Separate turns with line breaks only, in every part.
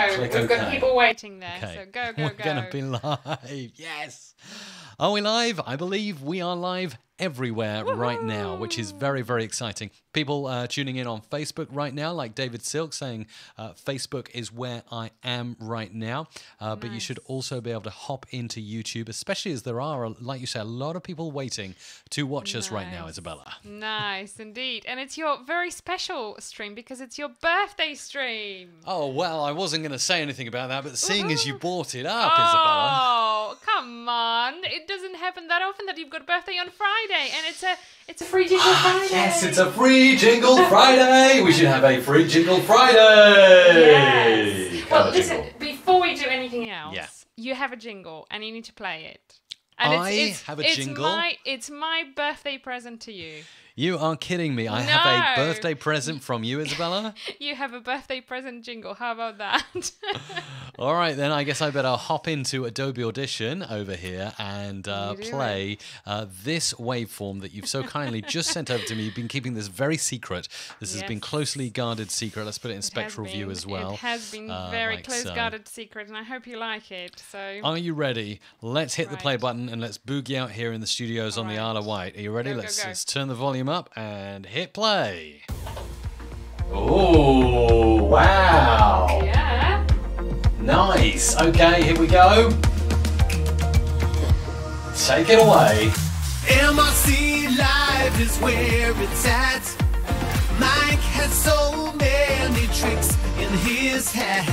go.
Click
We've got people waiting there.
Okay.
So go,
We're going to be live. Yes. Are we live? I believe we are live everywhere right now, which is very, very exciting. People tuning in on Facebook right now, like David Silk saying Facebook is where I am right now. But you should also be able to hop into YouTube, especially as there are, like you say, a lot of people waiting to watch us right now, Isabella.
Nice, indeed. And it's your very special stream because it's your birthday stream.
Oh, well, I wasn't going to say anything about that, but seeing as you brought it up, Isabella.
Oh, come on. It doesn't happen that often that you've got a birthday on Friday, and it's a free Jingle Friday.
Yes, it's a free Jingle Friday. We should have a free Jingle Friday.
Yes. Well, listen, before we do anything else, you have a jingle and you need to play it. And
I have a jingle?
It's my birthday present to you.
You are kidding me. I have a birthday present from you, Isabella.
You have a birthday present jingle. How about that?
All right, then I guess I better hop into Adobe Audition over here and play this waveform that you've so kindly just sent over to me. You've been keeping this very secret. This has been closely guarded secret. Let's put it in spectral view as well.
It has been very close guarded secret, and I hope you like it. So,
are you ready? Let's hit the play button and let's boogie out here in the studios on the Isle of Wight. Are you ready? Let's turn the volume up and hit play. Oh, wow.
Yeah.
Nice. Okay, here we go. Take it away.
MRC Live is where it's at. Mike has so many tricks in his hat.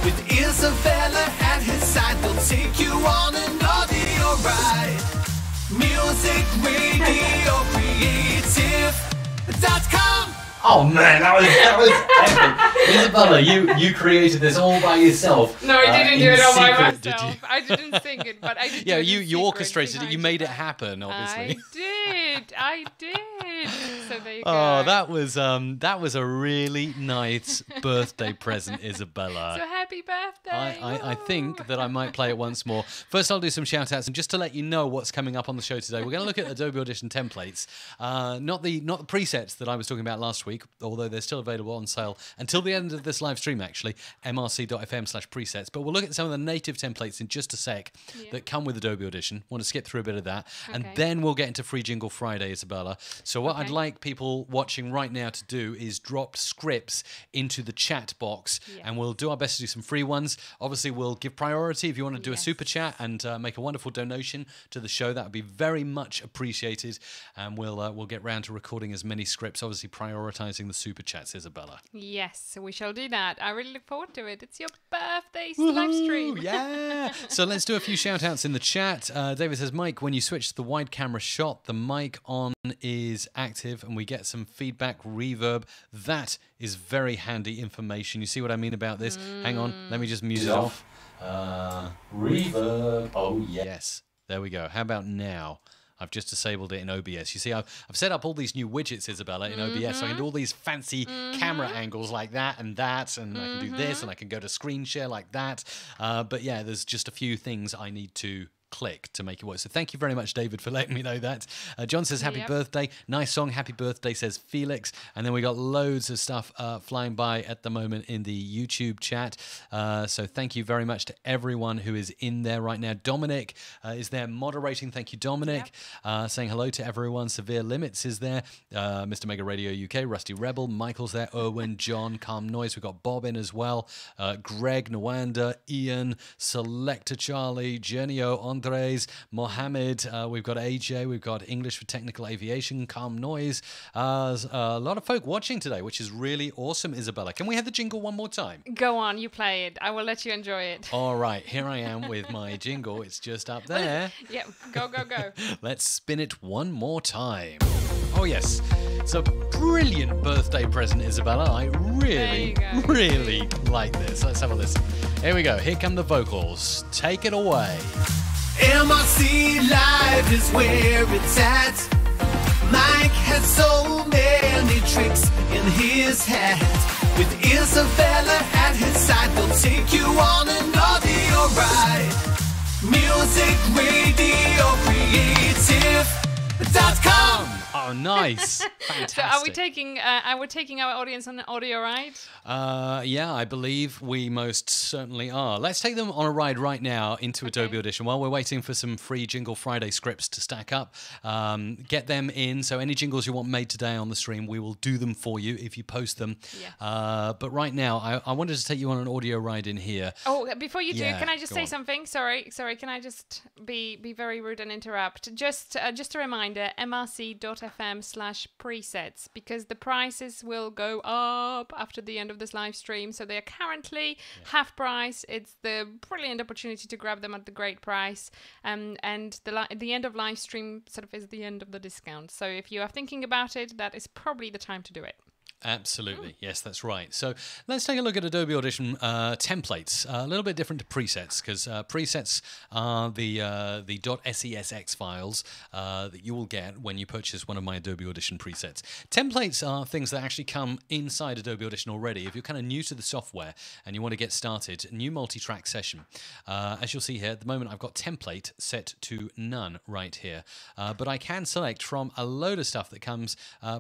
With Isabella at his side, they'll take you on an audio ride. Music, radio, creative.com.
Oh man, that was epic. Isabella, you created this all by yourself.
No, I didn't do it all by myself.
Did you?
I didn't sing it, but I did.
Yeah, you orchestrated it. You made it happen, obviously.
I did. So there you go.
Oh, that was a really nice birthday present, Isabella.
So happy birthday.
I think that I might play it once more. First, I'll do some shout outs, and just to let you know what's coming up on the show today, we're going to look at Adobe Audition templates, not the presets that I was talking about last week, although they're still available on sale until the end of this live stream, actually, mrc.fm/presets. But we'll look at some of the native templates in just a sec that come with Adobe Audition. Want to skip through a bit of that, and then we'll get into Free Jingle Friday, Isabella. So what I'd like people watching right now to do is drop scripts into the chat box, and we'll do our best to do some free ones. Obviously, we'll give priority if you want to do a super chat and make a wonderful donation to the show. That would be very much appreciated, and we'll get round to recording as many scripts, obviously prioritizing the super chats, Isabella.
Yes, we shall do that. I really look forward to it. It's your birthday live stream.
Yeah. So let's do a few shout outs in the chat. David says, Mike, when you switch to the wide camera shot, the mic on is active and we get some feedback reverb. That is very handy information. You see what I mean about this? Hang on, let me just mute it off. Reverb. Oh, yes. There we go. How about now? I've just disabled it in OBS. You see, I've set up all these new widgets, Isabella, in OBS. So I can do all these fancy camera angles like that, and I can do this, and I can go to screen share like that. But yeah, there's just a few things I need to click to make it work. So thank you very much, David, for letting me know that. John says, happy birthday. Nice song. Happy birthday, says Felix. And then we got loads of stuff flying by at the moment in the YouTube chat. So thank you very much to everyone who is in there right now. Dominic is there moderating. Thank you, Dominic. Saying hello to everyone. Severe Limits is there. Mr. Mega Radio UK, Rusty Rebel, Michael's there, Owen, John, Calm Noise. We've got Bob in as well. Greg, Nwanda, Ian, Selector Charlie, Genio, Andres, Mohammed, we've got AJ, we've got English for Technical Aviation, Calm Noise. A lot of folk watching today, which is really awesome, Isabella. Can we have the jingle one more time?
Go on, you play it. I will let you enjoy it.
All right, here I am with my jingle. It's just up there.
Yeah, go, go, go.
Let's spin it one more time. Oh, yes. It's a brilliant birthday present, Isabella. I really like this. Let's have a listen. Here we go. Here come the vocals. Take it away.
MRC Live is where it's at. Mike has so many tricks in his hat. With Isabella at his side, they'll take you on an audio ride. Music, radio, creative.com.
Oh, nice. Fantastic.
So are we taking our audience on an audio ride?
Yeah, I believe we most certainly are. Let's take them on a ride right now into Adobe Audition while we're waiting for some free Jingle Friday scripts to stack up. Get them in. So any jingles you want made today on the stream, we will do them for you if you post them.
Yeah.
But right now, I wanted to take you on an audio ride in here.
Oh, before you do,
Yeah,
can I just
go
say
on.
something? Sorry. Can I just be very rude and interrupt? Just a reminder, mrc.fm/presets, because the prices will go up after the end of this live stream. So they are currently half price. It's the brilliant opportunity to grab them at the great price. And the end of live stream sort of is the end of the discount. So if you are thinking about it, that is probably the time to do it.
Absolutely. Yes, that's right. So let's take a look at Adobe Audition templates. A little bit different to presets, because presets are the .sesx files that you will get when you purchase one of my Adobe Audition presets. Templates are things that actually come inside Adobe Audition already. If you're kind of new to the software and you want to get started, new multi-track session. As you'll see here, at the moment I've got template set to none right here. But I can select from a load of stuff that comes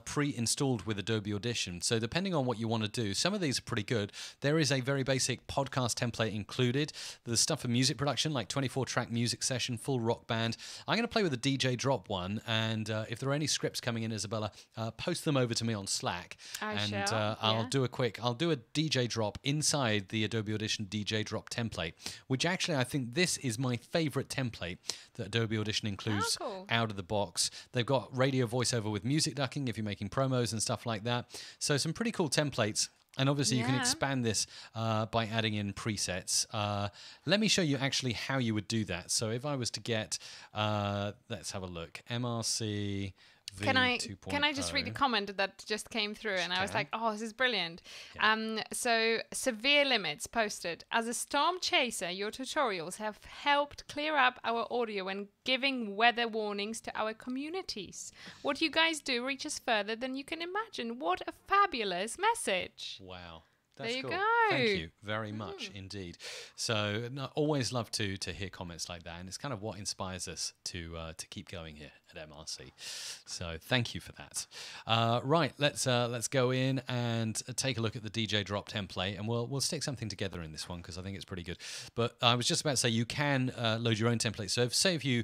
pre-installed with Adobe Audition. So depending on what you want to do, some of these are pretty good. There is a very basic podcast template included. There's stuff for music production, like 24-track music session, full rock band. I'm going to play with a DJ drop one, and if there are any scripts coming in, Isabella, post them over to me on Slack. I'll do a DJ drop inside the Adobe Audition DJ drop template, which actually I think this is my favorite template that Adobe Audition includes out of the box. They've got radio voiceover with music ducking if you're making promos and stuff like that. So some pretty cool templates. And obviously you can expand this by adding in presets. Let me show you actually how you would do that. So if I was to get, let's have a look, MRC V 2.0.
Can I just read the comment that just came through? And I was like, oh, this is brilliant. Yeah. So Severe Limits posted, as a storm chaser, your tutorials have helped clear up our audio and giving weather warnings to our communities. What you guys do reaches further than you can imagine. What a fabulous message.
Wow. That's
there you
cool.
go.
Thank you very much indeed. So always love to hear comments like that, and it's kind of what inspires us to keep going here at MRC. So thank you for that. Right, let's go in and take a look at the DJ drop template, and we'll stick something together in this one because I think it's pretty good. But I was just about to say you can load your own template. So if you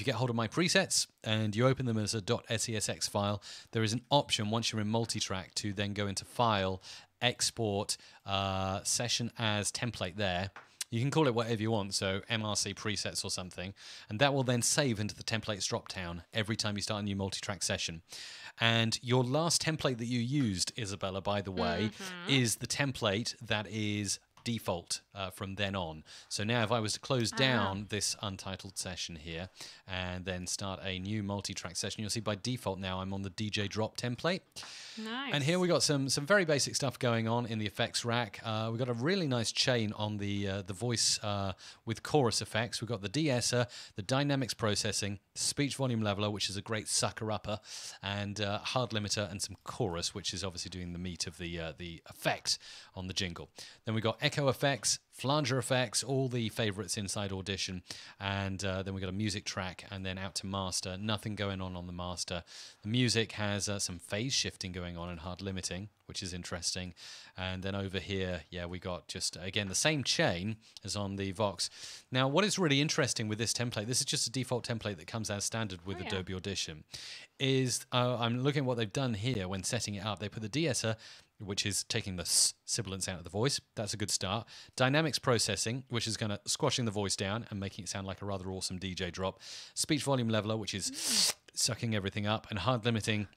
get hold of my presets and you open them as a .sesx file, there is an option once you're in multi-track to then go into File, Export, Session as Template there. You can call it whatever you want, so MRC presets or something, and that will then save into the templates drop-down every time you start a new multi-track session. And your last template that you used, Isabella, by the way, is the template that is default from then on. So now if I was to close down this untitled session here and then start a new multi-track session, you'll see by default now I'm on the DJ drop template.
Nice.
And here we got some very basic stuff going on in the effects rack. We've got a really nice chain on the voice with chorus effects. We've got the de-esser, the dynamics processing, speech volume leveler, which is a great sucker-upper, and hard limiter and some chorus, which is obviously doing the meat of the effect on the jingle. Then we've got echo effects, flanger effects, all the favorites inside Audition, and then we've got a music track, and then out to master. Nothing going on the master. The music has some phase shifting going on and hard limiting, which is interesting. And then over here, yeah, we got just, again, the same chain as on the Vox. Now, what is really interesting with this template, this is just a default template that comes as standard with Adobe Audition, is I'm looking at what they've done here when setting it up. They put the de-esser, which is taking the sibilance out of the voice. That's a good start. Dynamics processing, which is kind of squashing the voice down and making it sound like a rather awesome DJ drop. Speech volume leveler, which is sucking everything up, and hard limiting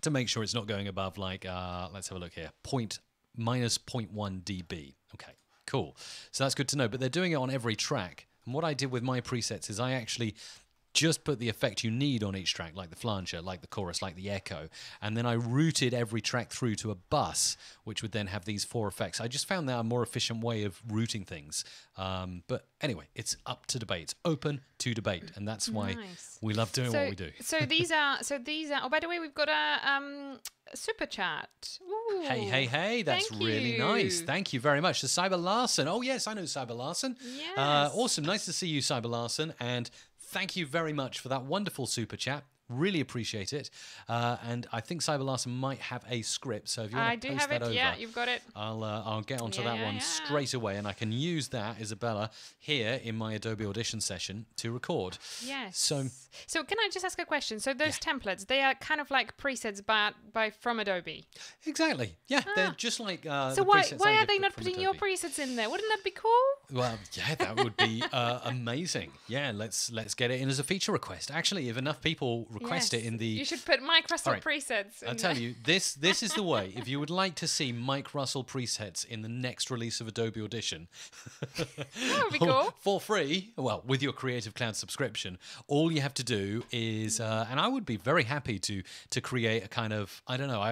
to make sure it's not going above, like, let's have a look here, minus 0.1 dB. Okay, cool. So that's good to know, but they're doing it on every track. And what I did with my presets is I actually just put the effect you need on each track, like the flanger, like the chorus, like the echo, and then I routed every track through to a bus, which would then have these 4 effects. I just found that a more efficient way of routing things. But anyway, it's up to debate. It's open to debate, and that's why we love doing what we do.
So these are. Oh, by the way, we've got a super chat. Ooh,
hey, that's really nice. Thank you very much to Cyber Larson. Oh yes, I know Cyber Larson.
Yes.
Awesome. Nice to see you, Cyber Larson, and thank you very much for that wonderful super chat. Really appreciate it. And I think Cyber Larson might have a script, so if you want to post that over,
yeah, you've got it.
I'll get onto that one straight away, and I can use that, Isabella, here in my Adobe Audition session to record.
Yes.
So
can I just ask a question? So those templates, they are kind of like presets from Adobe.
Exactly. Yeah, they're just like.
So why are they not putting your presets in there? Wouldn't that be cool?
Well, yeah, that would be amazing. Yeah, let's get it in as a feature request. Actually, if enough people request it in the...
You should put Mike Russell presets in
I'll tell you, this is the way. If you would like to see Mike Russell presets in the next release of Adobe Audition...
that would be cool.
For free, well, with your Creative Cloud subscription, all you have to do is... and I would be very happy to create a kind of... I don't know,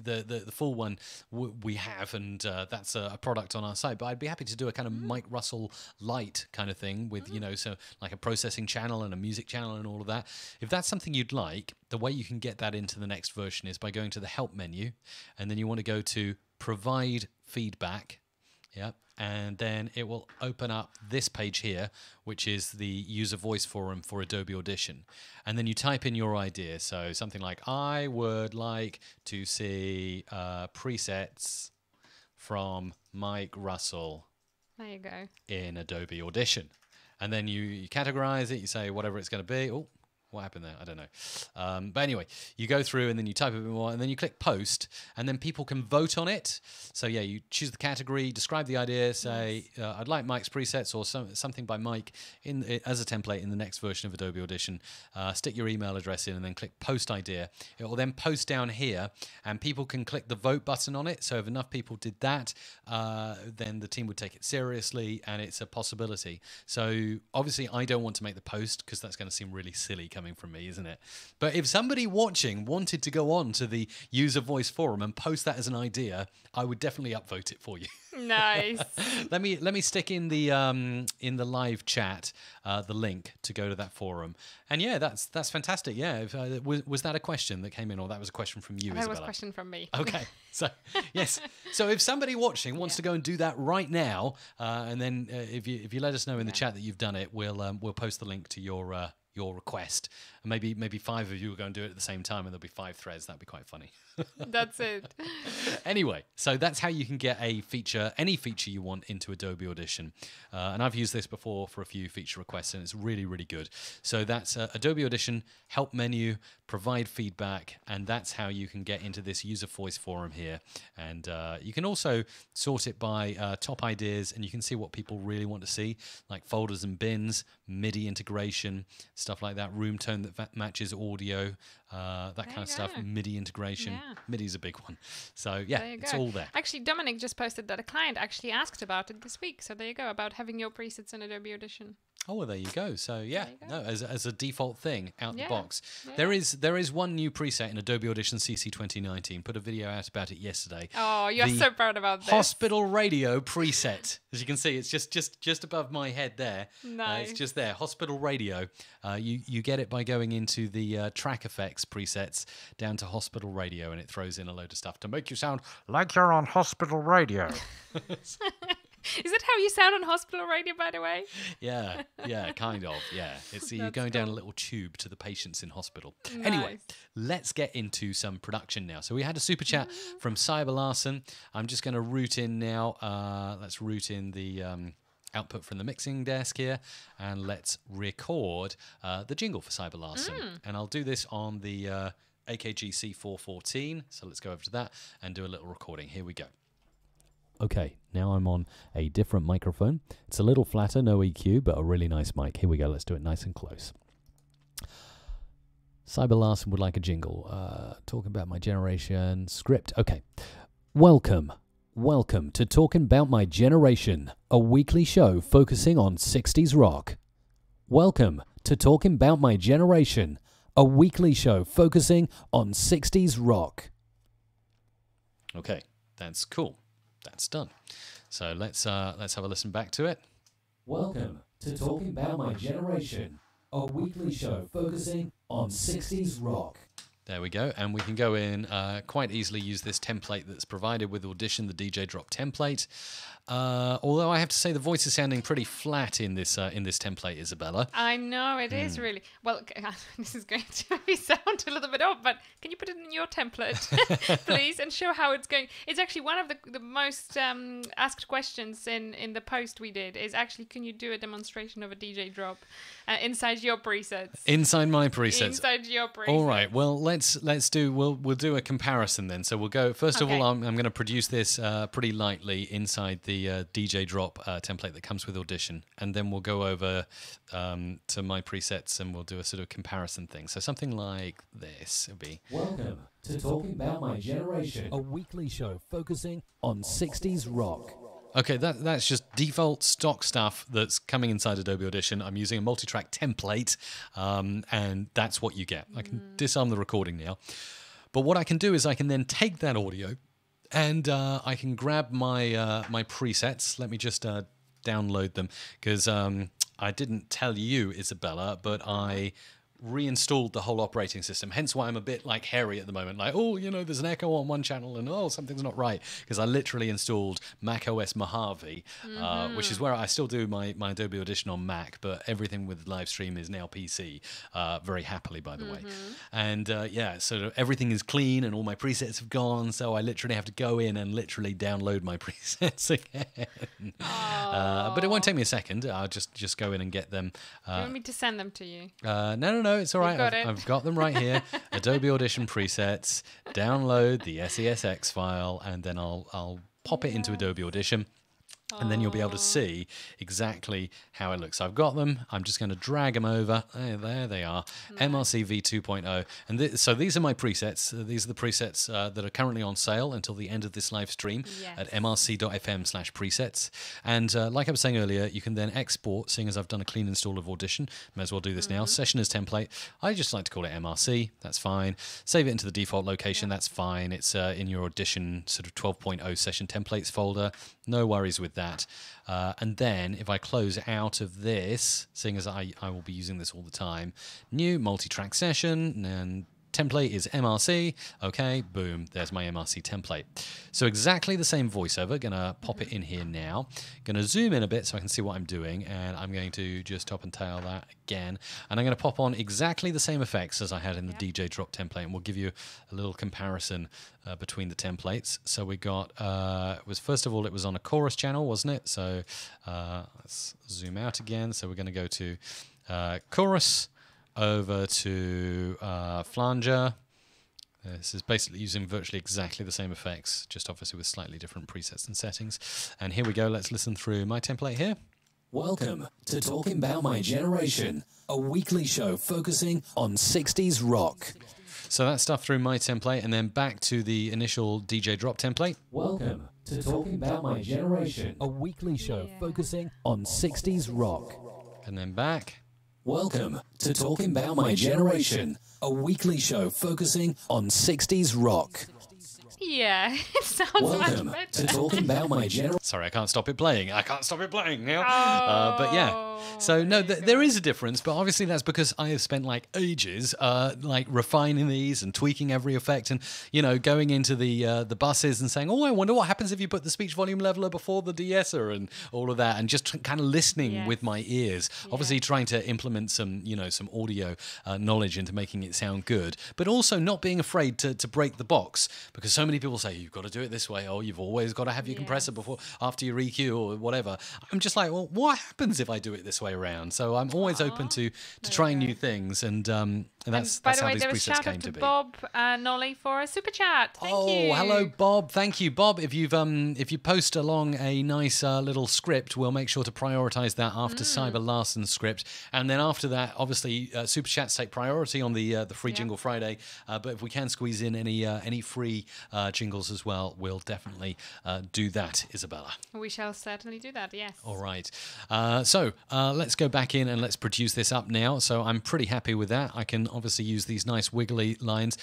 the full one we have, and that's a product on our site, but I'd be happy to do a kind of Mike Russell light kind of thing with, so like a processing channel and a music channel and all of that. If that's something you'd like, the way you can get that into the next version is by going to the Help menu, and then you want to go to Provide Feedback. Yeah, and then it will open up this page here, which is the user voice forum for Adobe Audition. And then you type in your idea. So something like, I would like to see presets from Mike Russell.
There you go.
In Adobe Audition. And then you categorize it, you say whatever it's going to be. Oh, what happened there? I don't know. But anyway, you go through and then you type a bit more and then you click post and then people can vote on it. So yeah, you choose the category, describe the idea, say, I'd like Mike's presets or something by Mike as a template in the next version of Adobe Audition. Stick your email address in and then click post idea. It will then post down here and people can click the vote button on it. So if enough people did that, then the team would take it seriously and it's a possibility. So obviously I don't want to make the post because that's going to seem really silly coming from me, isn't it? But if somebody watching wanted to go on to the user voice forum and post that as an idea, I would definitely upvote it for you.
Nice.
Let me stick in the live chat the link to go to that forum. And yeah, that's fantastic. Yeah, was that a question that came in, or that was a question from you, Isabella?
That was a question from me.
Okay, so yes, so if somebody watching wants to go and do that right now, and then if you let us know in the chat that you've done it, we'll post the link to your request, and maybe 5 of you will go and do it at the same time, and there'll be 5 threads. That'd be quite funny.
That's it.
Anyway, so that's how you can get a feature, any feature you want, into Adobe Audition. And I've used this before for a few feature requests, and it's really, really good. So that's Adobe Audition, Help menu, Provide Feedback, and that's how you can get into this user voice forum here. And you can also sort it by top ideas, and you can see what people really want to see, like folders and bins, MIDI integration, stuff like that, room tone that matches audio, that kind of stuff, MIDI integration. Yeah. MIDI's a big one. So yeah, it's all there.
Actually, Dominic just posted that a client actually asked about it this week. So there you go, about having your presets in Adobe Audition.
Oh, well, there you go. So yeah, no, as a default thing out the box.
Yeah.
There is one new preset in Adobe Audition CC 2019. Put a video out about it yesterday.
Oh, you're so proud about this.
Hospital radio preset. As you can see, it's just above my head there.
Nice.
It's just there. Hospital radio. You get it by going into the track effects presets down to hospital radio, and it throws in a load of stuff to make you sound like you're on hospital radio.
Is that how you sound on hospital radio, by the way?
Yeah, kind of, yeah. It's you're going down a little tube to the patients in hospital.
Nice.
Anyway, let's get into some production now. So we had a super chat from Cyber Larson. I'm just going to route in now. Let's route in the output from the mixing desk here, and let's record the jingle for Cyber Larson. And I'll do this on the AKG C414. So let's go over to that and do a little recording. Here we go. Okay, now I'm on a different microphone. It's a little flatter, no EQ, but a really nice mic. Here we go, let's do it nice and close. Cyber Larson would like a jingle. Talking about my generation script. Okay, welcome to Talking About My Generation, a weekly show focusing on 60s rock. Welcome to Talking About My Generation, a weekly show focusing on 60s rock. Okay, that's cool. That's done. So let's have a listen back to it. Welcome to Talking About My Generation, a weekly show focusing on 60s rock. There we go. And we can go in quite easily use this template that's provided with Audition, the DJ drop template. Although I have to say the voice is sounding pretty flat in this template, Isabella.
I know, it is really. Well, this is going to maybe sound a little bit odd, but can you put it in your template, please, and show how it's going? It's actually one of the most asked questions in the post we did is actually, can you do a demonstration of a DJ drop inside your presets?
Inside my presets.
Inside your presets.
All right. Well, we'll do a comparison then. So we'll go. First of all, I'm going to produce this pretty lightly inside the DJ drop template that comes with Audition, and then we'll go over to my presets and we'll do a sort of comparison thing. So something like this would be.
Welcome to Talking About My Generation, a weekly show focusing on 60s rock.
Okay, that's just default stock stuff that's coming inside Adobe Audition. I'm using a multi-track template, and that's what you get. I can disarm the recording now. But what I can do is I can then take that audio and I can grab my my presets. Let me just download them, because I didn't tell you, Isabella, but I reinstalled the whole operating system, hence why I'm a bit like hairy at the moment, like, oh, you know, there's an echo on one channel and oh, something's not right, because I literally installed Mac OS Mojave, which is where I still do my Adobe Audition on Mac, but everything with live stream is now PC, very happily, by the way. And yeah, so everything is clean and all my presets have gone, so I literally have to go in and literally download my presets again. But it won't take me a second. I'll just go in and get them.
Do you want me to send them to you?
No, it's all right.
Got
I've got them right here. Adobe Audition presets. Download the SESX file, and then I'll pop it into Adobe Audition. And then you'll be able to see exactly how it looks. I've got them. I'm just going to drag them over. There they are. MRC v2.0. And so these are my presets. These are the presets that are currently on sale until the end of this live stream at mrc.fm/presets. And like I was saying earlier, you can then export, seeing as I've done a clean install of Audition. May as well do this now. Session as template. I just like to call it MRC. That's fine. Save it into the default location. That's fine. It's in your Audition sort of 12.0 session templates folder. No worries with that. And then if I close out of this, seeing as I will be using this all the time, new multi-track session, and template is MRC. Okay, boom, there's my MRC template. So exactly the same voiceover. Gonna pop it in here now. Gonna zoom in a bit so I can see what I'm doing, and I'm going to just top and tail that again. And I'm gonna pop on exactly the same effects as I had in the DJ drop template, and we'll give you a little comparison between the templates. So we got, first of all, it was on a chorus channel, wasn't it? So let's zoom out again. So we're gonna go to chorus, over to flanger. This is basically using virtually exactly the same effects, just obviously with slightly different presets and settings. And here we go. Let's listen through my template here.
Welcome to Talking About My Generation, a weekly show focusing on 60s rock.
So that's stuff through my template, and then back to the initial DJ drop template.
Welcome to Talking About My Generation, a weekly show focusing on 60s rock.
And then back.
Welcome to Talking About My Generation, a weekly show focusing on 60s rock.
Yeah, it sounds
Welcome
much
to
better.
Talking About My Generation.
Sorry, I can't stop it playing. I can't stop it playing now. But yeah. So no, there is a difference, but obviously that's because I have spent like ages like refining these and tweaking every effect, and you know, going into the buses and saying, oh, I wonder what happens if you put the speech volume leveler before the de-esser and all of that, and just kind of listening with my ears. Obviously trying to implement some, you know, some audio knowledge into making it sound good, but also not being afraid to break the box, because so many people say you've got to do it this way, or you've always got to have your compressor before after your EQ or whatever. I'm just like, well, what happens if I do it this way around? So I'm always open to trying new things, and that's
By
how
the way,
these
there was
presets
shout
came
out
to
to
be.
Bob Nolly for a super chat. Thank you.
Oh, hello, Bob. Thank you, Bob. If you post along a nice little script, we'll make sure to prioritise that after Cyber Larson's script, and then after that, obviously, super chats take priority on the free Jingle Friday. But if we can squeeze in any free jingles as well, we'll definitely do that, Isabella.
We shall certainly do that. Yes.
All right. So let's go back in and let's produce this up now. So I'm pretty happy with that. I can obviously use these nice wiggly lines.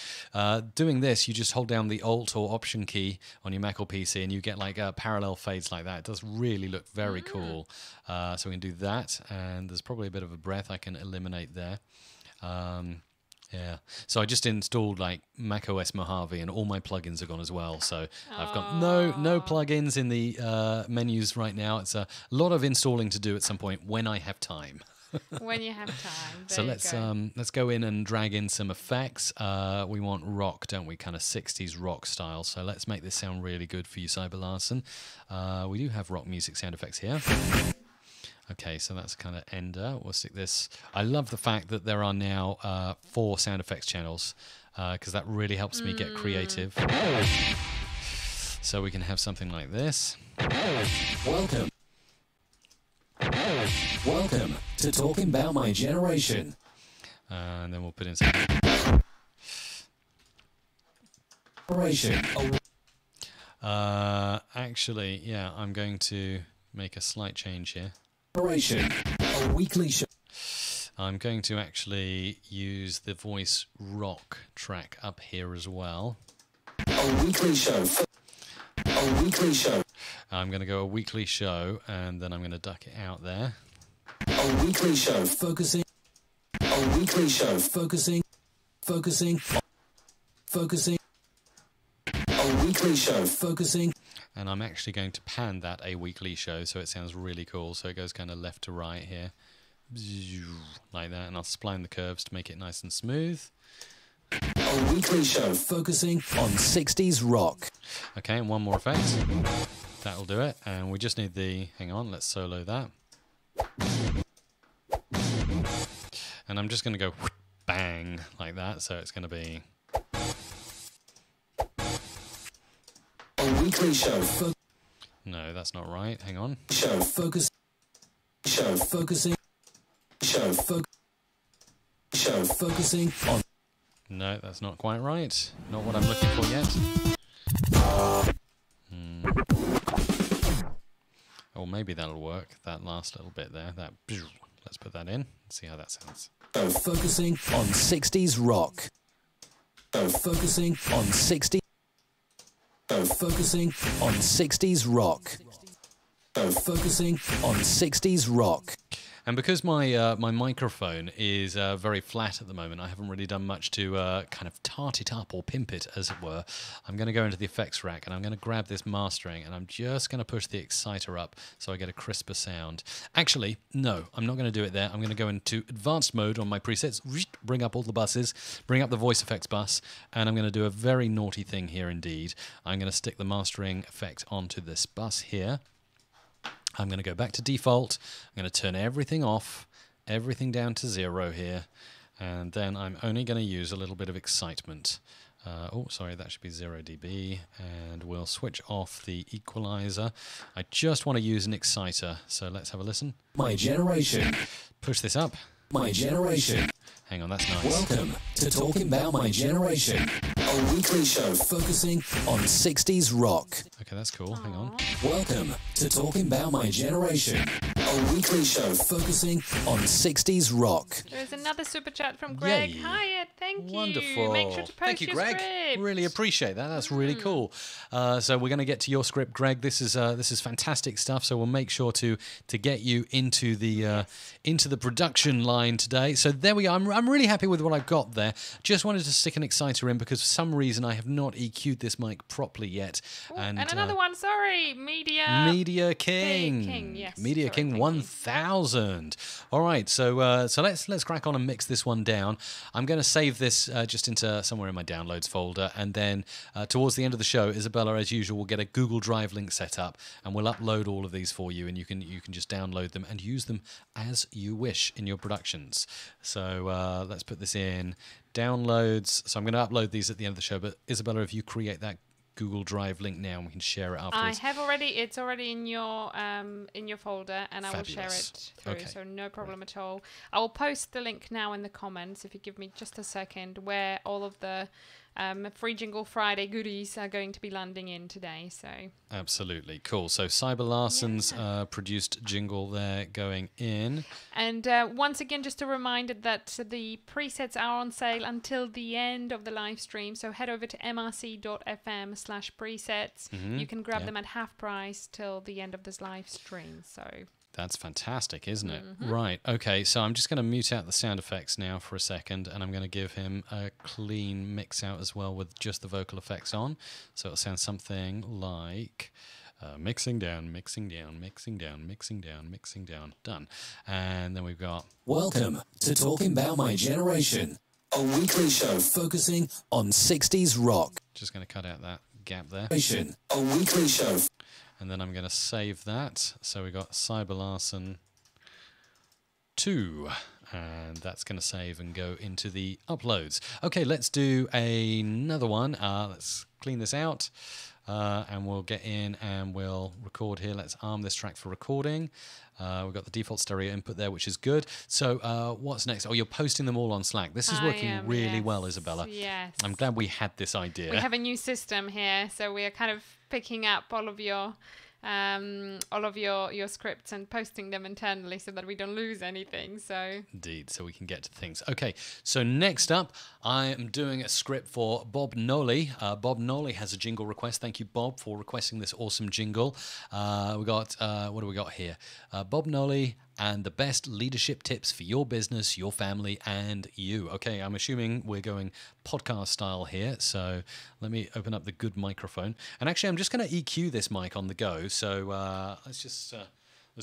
Doing this, you just hold down the Alt or Option key on your Mac or PC, and you get like parallel fades like that. It does really look very cool. So we can do that, and there's probably a bit of a breath I can eliminate there. Yeah. So I just installed like macOS Mojave, and all my plugins are gone as well. So I've got no plugins in the menus right now. It's a lot of installing to do at some point when I have time.
When you have time.
So let's go in and drag in some effects. We want rock, don't we? Kind of 60s rock style. So let's make this sound really good for you, Cyber Larson. We do have rock music sound effects here. Okay, so that's kind of Ender. We'll stick this. I love the fact that there are now 4 sound effects channels, because that really helps me get creative. So we can have something like this.
Welcome to Talking About My Generation.
And then we'll put in some. Actually, yeah, I'm going to make a slight change here.
A weekly show.
I'm going to actually use the voice rock track up here as well.
A weekly show.
I'm going to go a weekly show, and then I'm going to duck it out there.
A weekly show focusing. A weekly show focusing. A weekly show focusing.
And I'm actually going to pan that a weekly show so it sounds really cool. So it goes kind of left to right here. Like that. And I'll spline the curves to make it nice and smooth.
A weekly show focusing on 60s rock.
Okay, and one more effect. That'll do it. And we just need the... Hang on, let's solo that. And I'm just going to go bang like that. So it's going to be...
A weekly show.
No, that's not right. Hang on.
Show focusing. On.
No, that's not quite right. Not what I'm looking for yet. Or maybe that'll work. That last little bit there. That. Let's put that in. See how that sounds.
Focusing on 60s rock. Focusing on 60s rock. Focusing on 60s rock.
And because my my microphone is very flat at the moment, I haven't really done much to kind of tart it up or pimp it, as it were. I'm going to go into the effects rack, and I'm going to grab this mastering, and I'm just going to push the exciter up so I get a crisper sound. Actually, no, I'm not going to do it there. I'm going to go into advanced mode on my presets, bring up all the buses, bring up the voice effects bus, and I'm going to do a very naughty thing here indeed. I'm going to stick the mastering effect onto this bus here. I'm going to go back to default. I'm going to turn everything off, everything down to 0 here, and then I'm only going to use a little bit of excitement. Oh, sorry, that should be 0 dB, and we'll switch off the equalizer. I just want to use an exciter, so let's have a listen.
My generation.
Push this up.
My generation.
Hang on, that's nice.
Welcome to Talking About My Generation, a weekly show focusing on 60s rock.
Okay, that's cool. Hang on.
Welcome to Talking About My Generation, a weekly show focusing on 60s rock.
There's another super chat from Greg.
Yay.
Hiya, thank you.
Wonderful.
Make sure to post
Thank you,
your
Greg.
script.
Really appreciate that. That's really cool. So we're going to get to your script, Greg. This is fantastic stuff. So we'll make sure to get you into the production line today. So there we are. I'm really happy with what I've got there. Just wanted to stick an exciter in because for some reason I have not EQ'd this mic properly yet.
Ooh, and another one. Sorry, Media
King.
Yes.
Media
Sorry,
King 1000. All right. So let's crack on and mix this one down. I'm going to save this just into somewhere in my downloads folder, and then towards the end of the show, Isabella, as usual, will get a Google Drive link set up, and we'll upload all of these for you, and you can just download them and use them as you wish in your productions. So let's put this in downloads. So I'm going to upload these at the end of the show, but Isabella, if you create that Google Drive link now, and we can share it afterwards.
I have already. It's already in your folder, and I will share it through.
Okay.
So no problem at all. I will post the link now in the comments if you give me just a second, where all of the Free Jingle Friday goodies are going to be landing in today. So
absolutely cool. So Cyber Larson's produced jingle there going in.
And once again, just a reminder that the presets are on sale until the end of the live stream. So head over to mrc.fm/presets. You can grab them at half price till the end of this live stream. So
That's fantastic, isn't it? Right. Okay. So I'm just going to mute out the sound effects now for a second, and I'm going to give him a clean mix out as well with just the vocal effects on. So it'll sound something like mixing down, mixing down, mixing down, mixing down, mixing down. Done. And then we've got...
Welcome to Talking About My Generation, a weekly show focusing on 60s rock.
Just going to cut out that gap there.
A weekly show.
And then I'm going to save that. So we've got Cyber Larson 2. And that's going to save and go into the uploads. Okay, let's do another one. Let's clean this out. And we'll get in and we'll record here. Let's arm this track for recording. We've got the default stereo input there, which is good. So what's next? Oh, you're posting them all on Slack. This is working really well, Isabella.
Yes.
I'm glad we had this idea.
We have a new system here, so we are kind of picking up all of your scripts and posting them internally so that we don't lose anything. So
indeed, so we can get to things. Okay, so next up, I am doing a script for Bob Nolly. Bob Nolly has a jingle request. Thank you, Bob, for requesting this awesome jingle. We got what do we got here? Bob Nolly and the best leadership tips for your business, your family, and you. Okay, I'm assuming we're going podcast style here, so let me open up the good microphone. And actually, I'm just going to EQ this mic on the go. So let's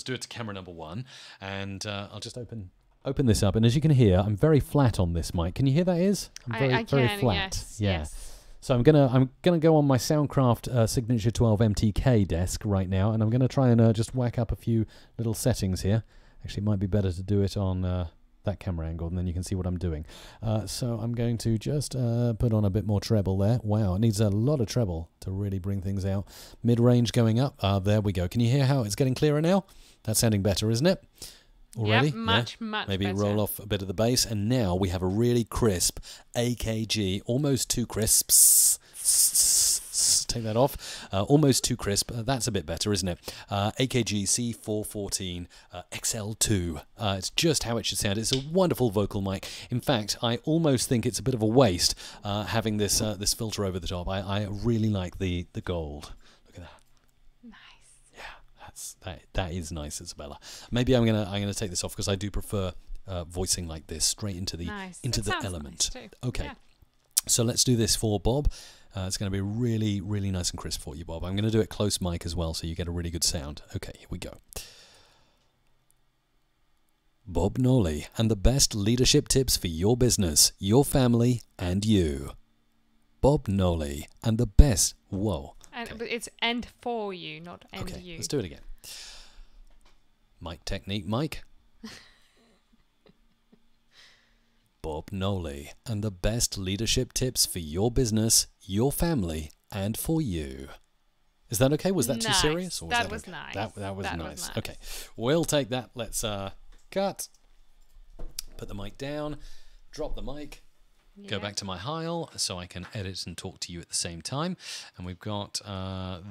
do it to camera number 1, and I'll just open this up. And as you can hear, I'm very flat on this mic. Can you hear that? I'm very flat. Yes. So I'm gonna go on my Soundcraft Signature 12 MTK desk right now, and I'm gonna try and just whack up a few little settings here. Actually, it might be better to do it on that camera angle, and then you can see what I'm doing. So I'm going to just put on a bit more treble there. Wow, it needs a lot of treble to really bring things out. Mid-range going up. There we go. Can you hear how it's getting clearer now? That's sounding better, isn't it? Already?
Yep, much
Maybe
better.
roll off a bit of the bass, and now we have a really crisp AKG, almost too crisp. Take that off. Almost too crisp. That's a bit better, isn't it? AKG C414 XL2. It's just how it should sound. It's a wonderful vocal mic. In fact, I almost think it's a bit of a waste having this this filter over the top. I really like the gold. Look at that. That is nice, Isabella. Maybe I'm gonna take this off because I do prefer voicing like this straight into the element.
Nice too.
Okay,
yeah.
So let's do this for Bob. It's going to be really, really nice and crisp for you, Bob. I'm going to do it close mic as well, so you get a really good sound. Okay, here we go. Bob Nolly and the best leadership tips for your business, your family, and you. Bob Nolly and the best. Whoa.
But it's and for you, not and
okay,
you.
Let's do it again. Mic technique, Mike. Bob Nolly and the best leadership tips for your business, your family, and for you. Is that okay? Was that too serious? Or
that was nice.
That was nice. Okay, we'll take that. Let's cut. Put the mic down. Drop the mic. Go back to my Heil so I can edit and talk to you at the same time. And we've got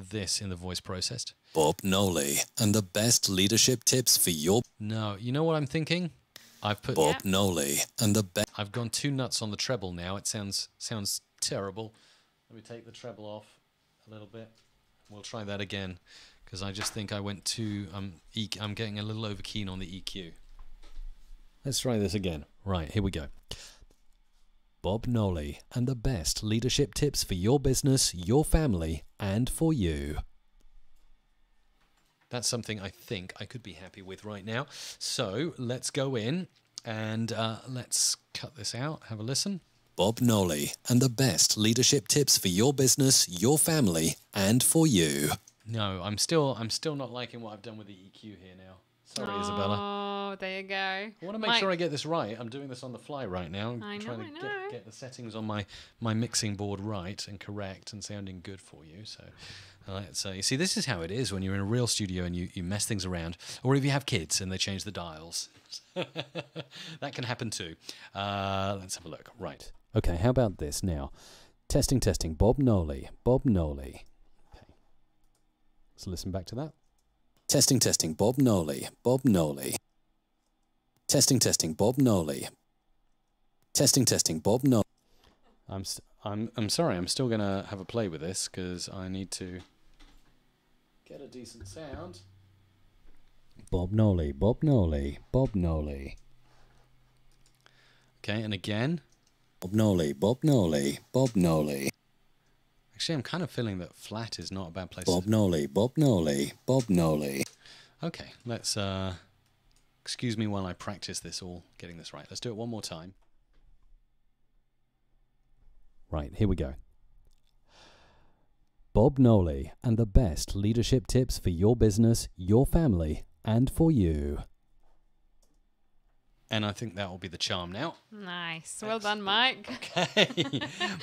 this in the voice processed. Bob Nolly and the best leadership tips for your... No, you know what I'm thinking? I've put Bob Nolly and the best... I've gone too nuts on the treble now. It sounds terrible. Let me take the treble off a little bit. We'll try that again because I just think I went too... I'm getting a little over keen on the EQ. Let's try this again. Right, here we go. Bob Nolly and the best leadership tips for your business, your family, and for you. That's something I think I could be happy with right now. So let's go in and let's cut this out. Have a listen. Bob Nolly and the best leadership tips for your business, your family, and for you. No, I'm still not liking what I've done with the EQ here now. Sorry, Isabella.
Oh, there you go.
I want to make sure I get this right. I'm doing this on the fly right now. I'm trying to get the settings on my mixing board right and correct and sounding good for you. So you see, this is how it is when you're in a real studio and you mess things around. Or if you have kids and they change the dials. That can happen too. Let's have a look. Right. Okay, how about this now? Testing. Bob Nolly. Okay. Let's listen back to that. Testing. Bob Nolly. Testing. Bob Nolly. Testing. Bob Nolly. I'm sorry. I'm still gonna have a play with this because I need to get a decent sound.
Bob Nolly, Bob Nolly, Bob Nolly.
Okay, and again.
Bob Nolly, Bob Nolly, Bob Nolly.
Actually, I'm kind of feeling that flat is not a bad place.
Bob Nolly, Bob Nolly, Bob Nolly.
Okay, let's, excuse me while I practice this all, getting this right. Let's do it one more time.
Right, here we go. Bob Nolly and the best leadership tips for your business, your family, and for you.
And I think that will be the charm now.
Nice. Well done, Mike.
Okay.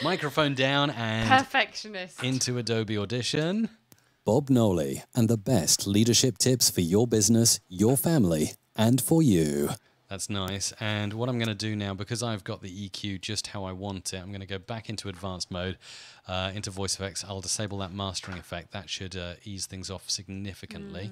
Microphone down and
Perfectionist.
into Adobe Audition.
Bob Nolly and the best leadership tips for your business, your family, and for you.
That's nice. And what I'm going to do now, because I've got the EQ just how I want it, I'm going to go back into advanced mode, into voice effects. I'll disable that mastering effect. That should ease things off significantly.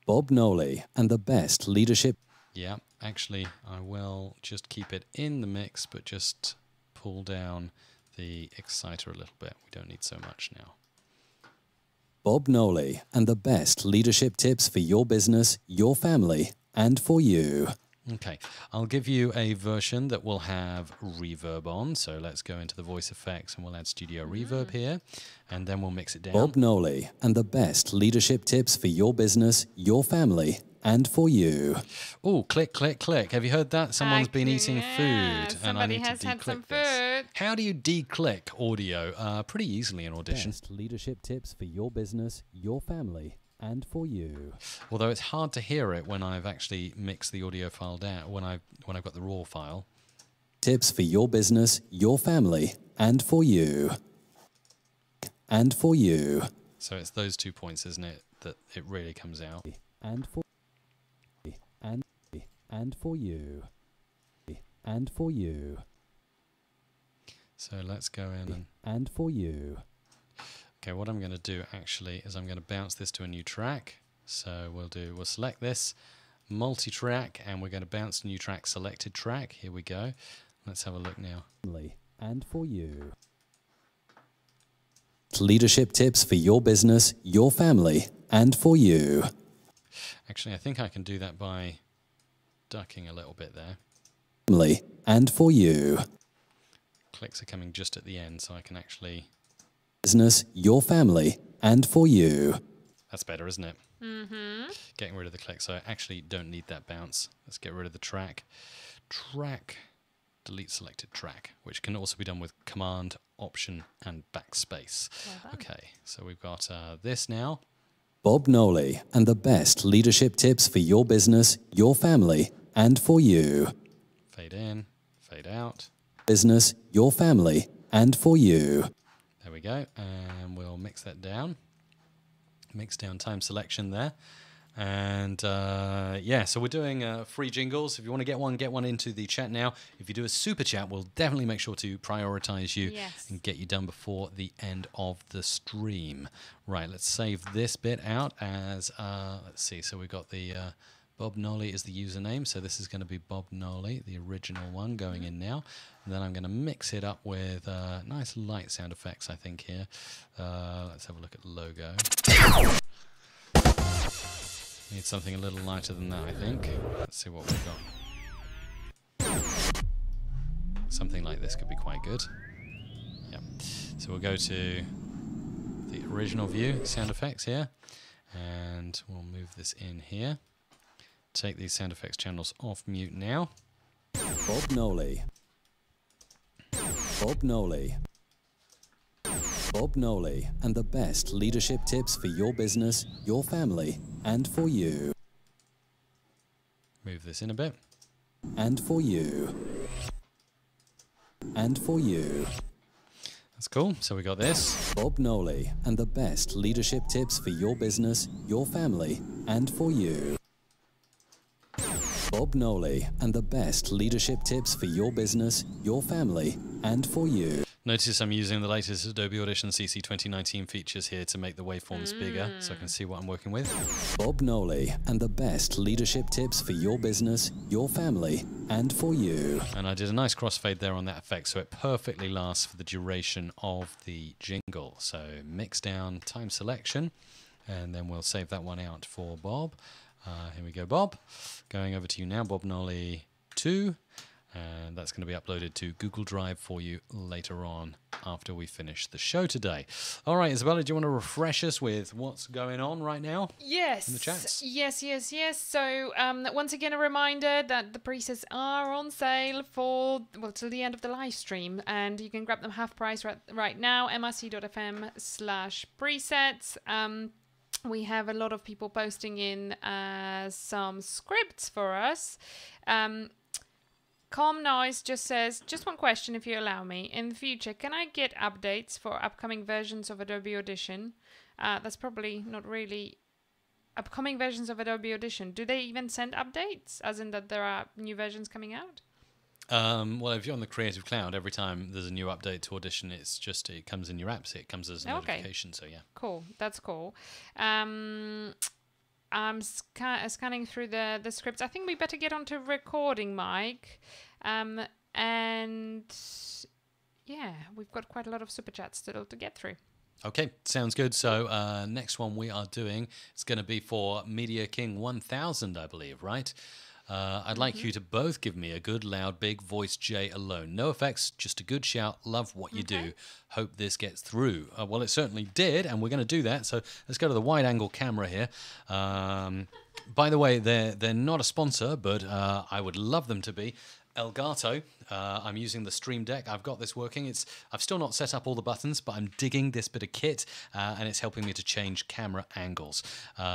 Bob Nolly and the best leadership.
Yeah, actually, I will just keep it in the mix, but just pull down the exciter a little bit. We don't need so much now.
Bob Nolly and the best leadership tips for your business, your family, and for you.
Okay, I'll give you a version that will have reverb on. So let's go into the voice effects and we'll add studio reverb here, and then we'll mix it down.
Bob Nolly and the best leadership tips for your business, your family, and for you.
Oh, click, click, click. Have you heard that? Someone's been eating food. And I
Somebody
need
has
to
had some
declick this.
food.
How do you declick audio? Pretty easily in Audition.
Best leadership tips for your business, your family, and for you.
Although it's hard to hear it when I've actually mixed the audio file down, when I've got the raw file.
Tips for your business, your family, and for you. And for you.
So it's those 2 points, isn't it, that it really comes out.
And for and for you. And for you.
So let's go in
and for you.
Okay, what I'm going to do actually is I'm going to bounce this to a new track. So we'll select this multi-track and we're going to bounce to new track, selected track. Here we go. Let's have a look now.
And for you. Leadership tips for your business, your family, and for you.
Actually, I think I can do that by ducking a little bit there.
Family, and for you.
Clicks are coming just at the end, so I can actually...
Business, your family, and for you.
That's better, isn't it? Mm-hmm. Getting rid of the click, so I actually don't need that bounce. Let's get rid of the track. Track, delete selected track, which can also be done with Command, Option, and Backspace. Okay, so we've got this now.
Bob Nolly and the best leadership tips for your business, your family, and for you.
Fade in, fade out.
Business, your family, and for you.
There we go, and we'll mix that down. Mix down time selection there. And yeah, so we're doing free jingles. If you want to get one into the chat now. If you do a super chat, we'll definitely make sure to prioritize you and get you done before the end of the stream. Right, let's save this bit out as, let's see, so we've got the Bob Nolly is the username, so this is going to be Bob Nolly, the original one, going in now. And then I'm going to mix it up with nice light sound effects, I think, here. Let's have a look at the logo. Need something a little lighter than that, I think. Let's see what we've got. Something like this could be quite good. Yep. So we'll go to the original view, sound effects here, and we'll move this in here. Take these sound effects channels off mute now.
Bob Nolly. Bob Nolly. Bob Nolly and the best leadership tips for your business, your family, and for you.
Move this in a bit.
And for you. And for you.
That's cool. So we got this.
Bob Nolly and the best leadership tips for your business, your family, and for you. Bob Nolly and the best leadership tips for your business, your family, and for you.
Notice I'm using the latest Adobe Audition CC 2019 features here to make the waveforms bigger so I can see what I'm working with.
Bob Nolly and the best leadership tips for your business, your family, and for you.
And I did a nice crossfade there on that effect so it perfectly lasts for the duration of the jingle. So mix down time selection and then we'll save that one out for Bob. Here we go, Bob. Going over to you now, Bob Nolly 2. And that's going to be uploaded to Google Drive for you later on after we finish the show today. All right, Isabella, do you want to refresh us with what's going on right now?
Yes.
In the chats?
Yes. So once again, a reminder that the presets are on sale for, well, till the end of the live stream. And you can grab them half price right now, mrc.fm/presets. We have a lot of people posting in some scripts for us. Calm Noise just says, just one question if you allow me. In the future, can I get updates for upcoming versions of Adobe Audition? That's probably not really upcoming versions of Adobe Audition. Do they even send updates, as in that there are new versions coming out?
Well, if you're on the Creative Cloud, every time there's a new update to Audition, it comes in your apps. It comes as a notification, so yeah. Cool,
that's cool. I'm scanning through the scripts. I think we better get onto recording, Mike. And yeah, we've got quite a lot of super chats still to get through.
Okay, sounds good. So next one we are doing, it's going to be for Media King 1000, I believe, right? I'd like you to both give me a good, loud, big voice J alone. No effects, just a good shout. Love what you do. Hope this gets through. Well, it certainly did, and we're going to do that. So let's go to the wide-angle camera here. By the way, they're not a sponsor, but I would love them to be. Elgato. I'm using the Stream Deck. I've got this working. I've still not set up all the buttons, but I'm digging this bit of kit, and it's helping me to change camera angles.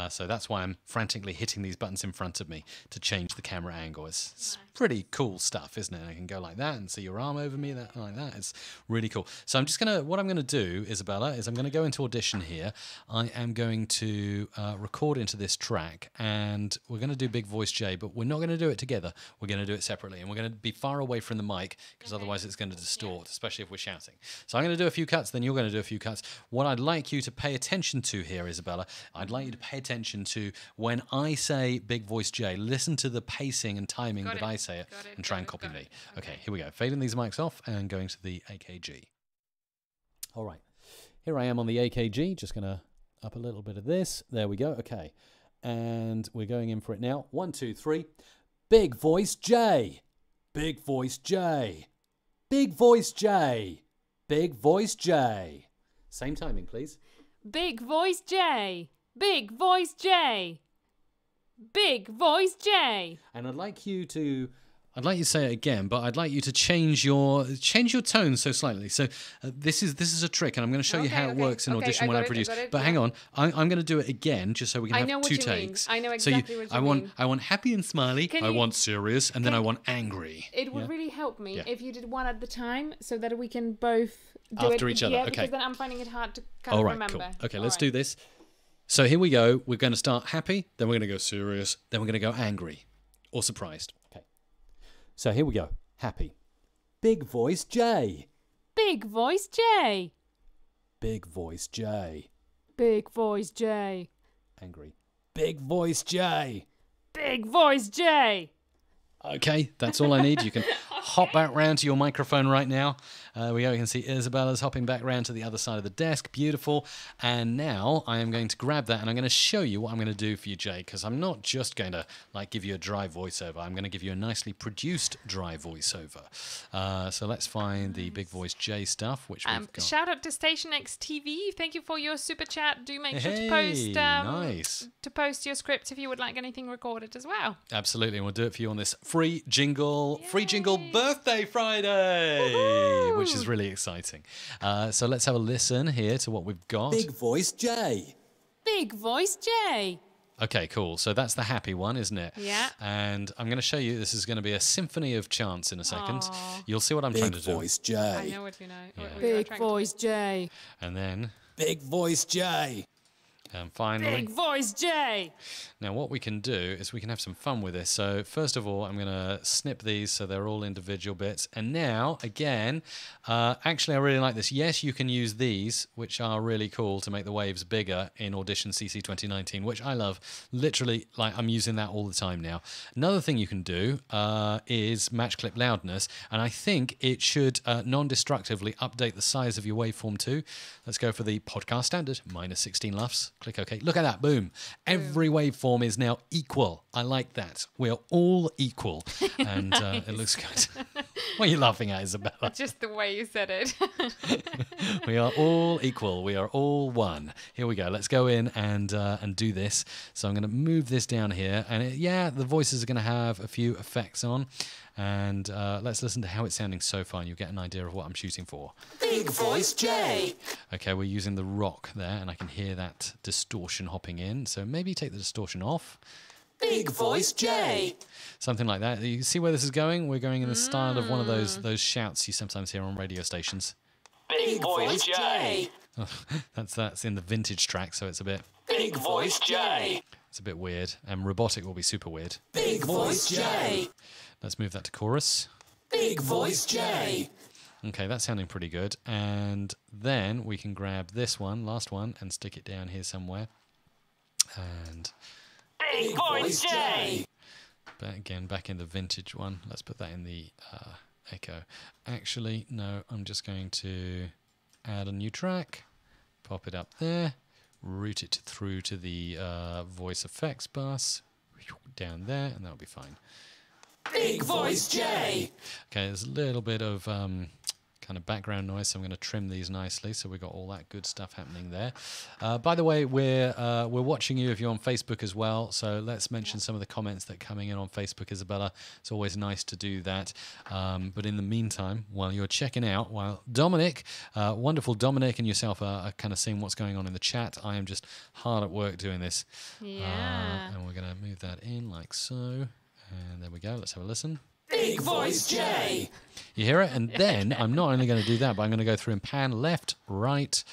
So that's why I'm frantically hitting these buttons in front of me to change the camera angle. It's pretty cool stuff, isn't it? I can go like that and see your arm over me like that. It's really cool. So what I'm going to do, Isabella, is I'm going to go into Audition here. I am going to record into this track, and we're going to do Big Voice J, but we're not going to do it together. We're going to do it separately, and we're going to be far away from the mic because otherwise it's going to distort, especially if we're shouting. So I'm going to do a few cuts, then you're going to do a few cuts. What I'd like you to pay attention to here, Isabella, I'd like you to pay attention to when I say Big Voice J, listen to the pacing and timing that I say it, and try and copy me. Okay, here we go. Fading these mics off and going to the AKG. All right, here I am on the AKG, just going to up a little bit of this. There we go. Okay, and we're going in for it now. 1, 2, 3. Big Voice J. Big Voice J. Big Voice J. Big Voice J. Same timing, please.
Big Voice J. Big Voice J. Big Voice J.
And I'd like you to say it again, but I'd like you to change your tone so slightly. So this is a trick, and I'm going to show you how it works in Audition when I produce. But hang on, I'm going to do it again just so we can have two takes.
I know exactly what you mean.
I want happy and smiley. I want serious, and then I want angry.
It would really help me if you did one at the time, so that we can both do
after each other. Okay.
Because then I'm finding it hard to kind of remember.
Cool. Okay, let's do this. So here we go. We're going to start happy, then we're going to go serious, then we're going to go angry or surprised. Okay. So here we go. Happy. Big Voice J.
Big Voice J.
Big Voice J.
Big Voice J.
Angry. Big Voice J.
Big Voice J.
Okay, that's all I need. You can hop back round to your microphone right now. There we go. You can see Isabella's hopping back round to the other side of the desk. Beautiful. And now I am going to grab that and I'm going to show you what I'm going to do for you, Jay, because I'm not just going to give you a dry voiceover. I'm going to give you a nicely produced dry voiceover. So let's find the Big Voice J stuff, which we've got.
Shout out to Station X TV. Thank you for your super chat. Do make sure to post your scripts if you would like anything recorded as well.
Absolutely, and we'll do it for you on this free jingle birthday Friday, which is really exciting. So let's have a listen here to what we've got.
Big Voice J.
Big Voice J.
Okay, cool. So that's the happy one, isn't it?
Yeah.
And I'm going to show you, this is going to be a symphony of chants in a second. Aww. You'll see what I'm trying to do.
Big Voice J.
I know what you know. Yeah. Big Voice J.
And then...
Big Voice J.
And finally...
Big Voice J.
Now what we can do is we can have some fun with this. So first of all, I'm going to snip these so they're all individual bits. And now, again, actually I really like this. Yes, you can use these, which are really cool to make the waves bigger in Audition CC 2019, which I love. Literally, I'm using that all the time now. Another thing you can do is match clip loudness. And I think it should non-destructively update the size of your waveform too. Let's go for the podcast standard, -16 LUFS. Click OK. Look at that. Boom. Every waveform is now equal. I like that. We are all equal. And
Nice.
it looks good. What are you laughing at, Isabella?
Just the way you said it.
We are all equal. We are all one. Here we go. Let's go in and do this. So I'm going to move this down here. And yeah, the voices are going to have a few effects on. And let's listen to how it's sounding so far, and you'll get an idea of what I'm shooting for.
Big Voice J.
Okay, we're using the rock there, and I can hear that distortion hopping in. So maybe take the distortion off.
Big Voice J.
Something like that. You see where this is going? We're going in the style of one of those shouts you sometimes hear on radio stations.
Big Voice J.
That's in the vintage track, so it's a bit
Big Voice J.
it's a bit weird. And robotic will be super weird.
Big Voice J.
Let's move that to chorus.
Big Voice J.
Okay, that's sounding pretty good. And then we can grab this one, last one, and stick it down here somewhere. And
Big Voice J.
back in the vintage one. Let's put that in the echo. Actually, no, I'm just going to add a new track, pop it up there, route it through to the voice effects bus, down there, and that'll be fine.
Big Voice J.
Okay, there's a little bit of kind of background noise, so I'm going to trim these nicely so we've got all that good stuff happening there. By the way, we're watching you if you're on Facebook as well, so let's mention some of the comments that are coming in on Facebook, Isabella. It's always nice to do that. But in the meantime, while you're checking out, while Dominic, wonderful Dominic and yourself are kind of seeing what's going on in the chat, I am just hard at work doing this.
Yeah.
And we're going to move that in like so. And there we go. Let's have a listen.
Big Voice J.
You hear it? And then I'm not only going to do that, but I'm going to go through and pan left, right.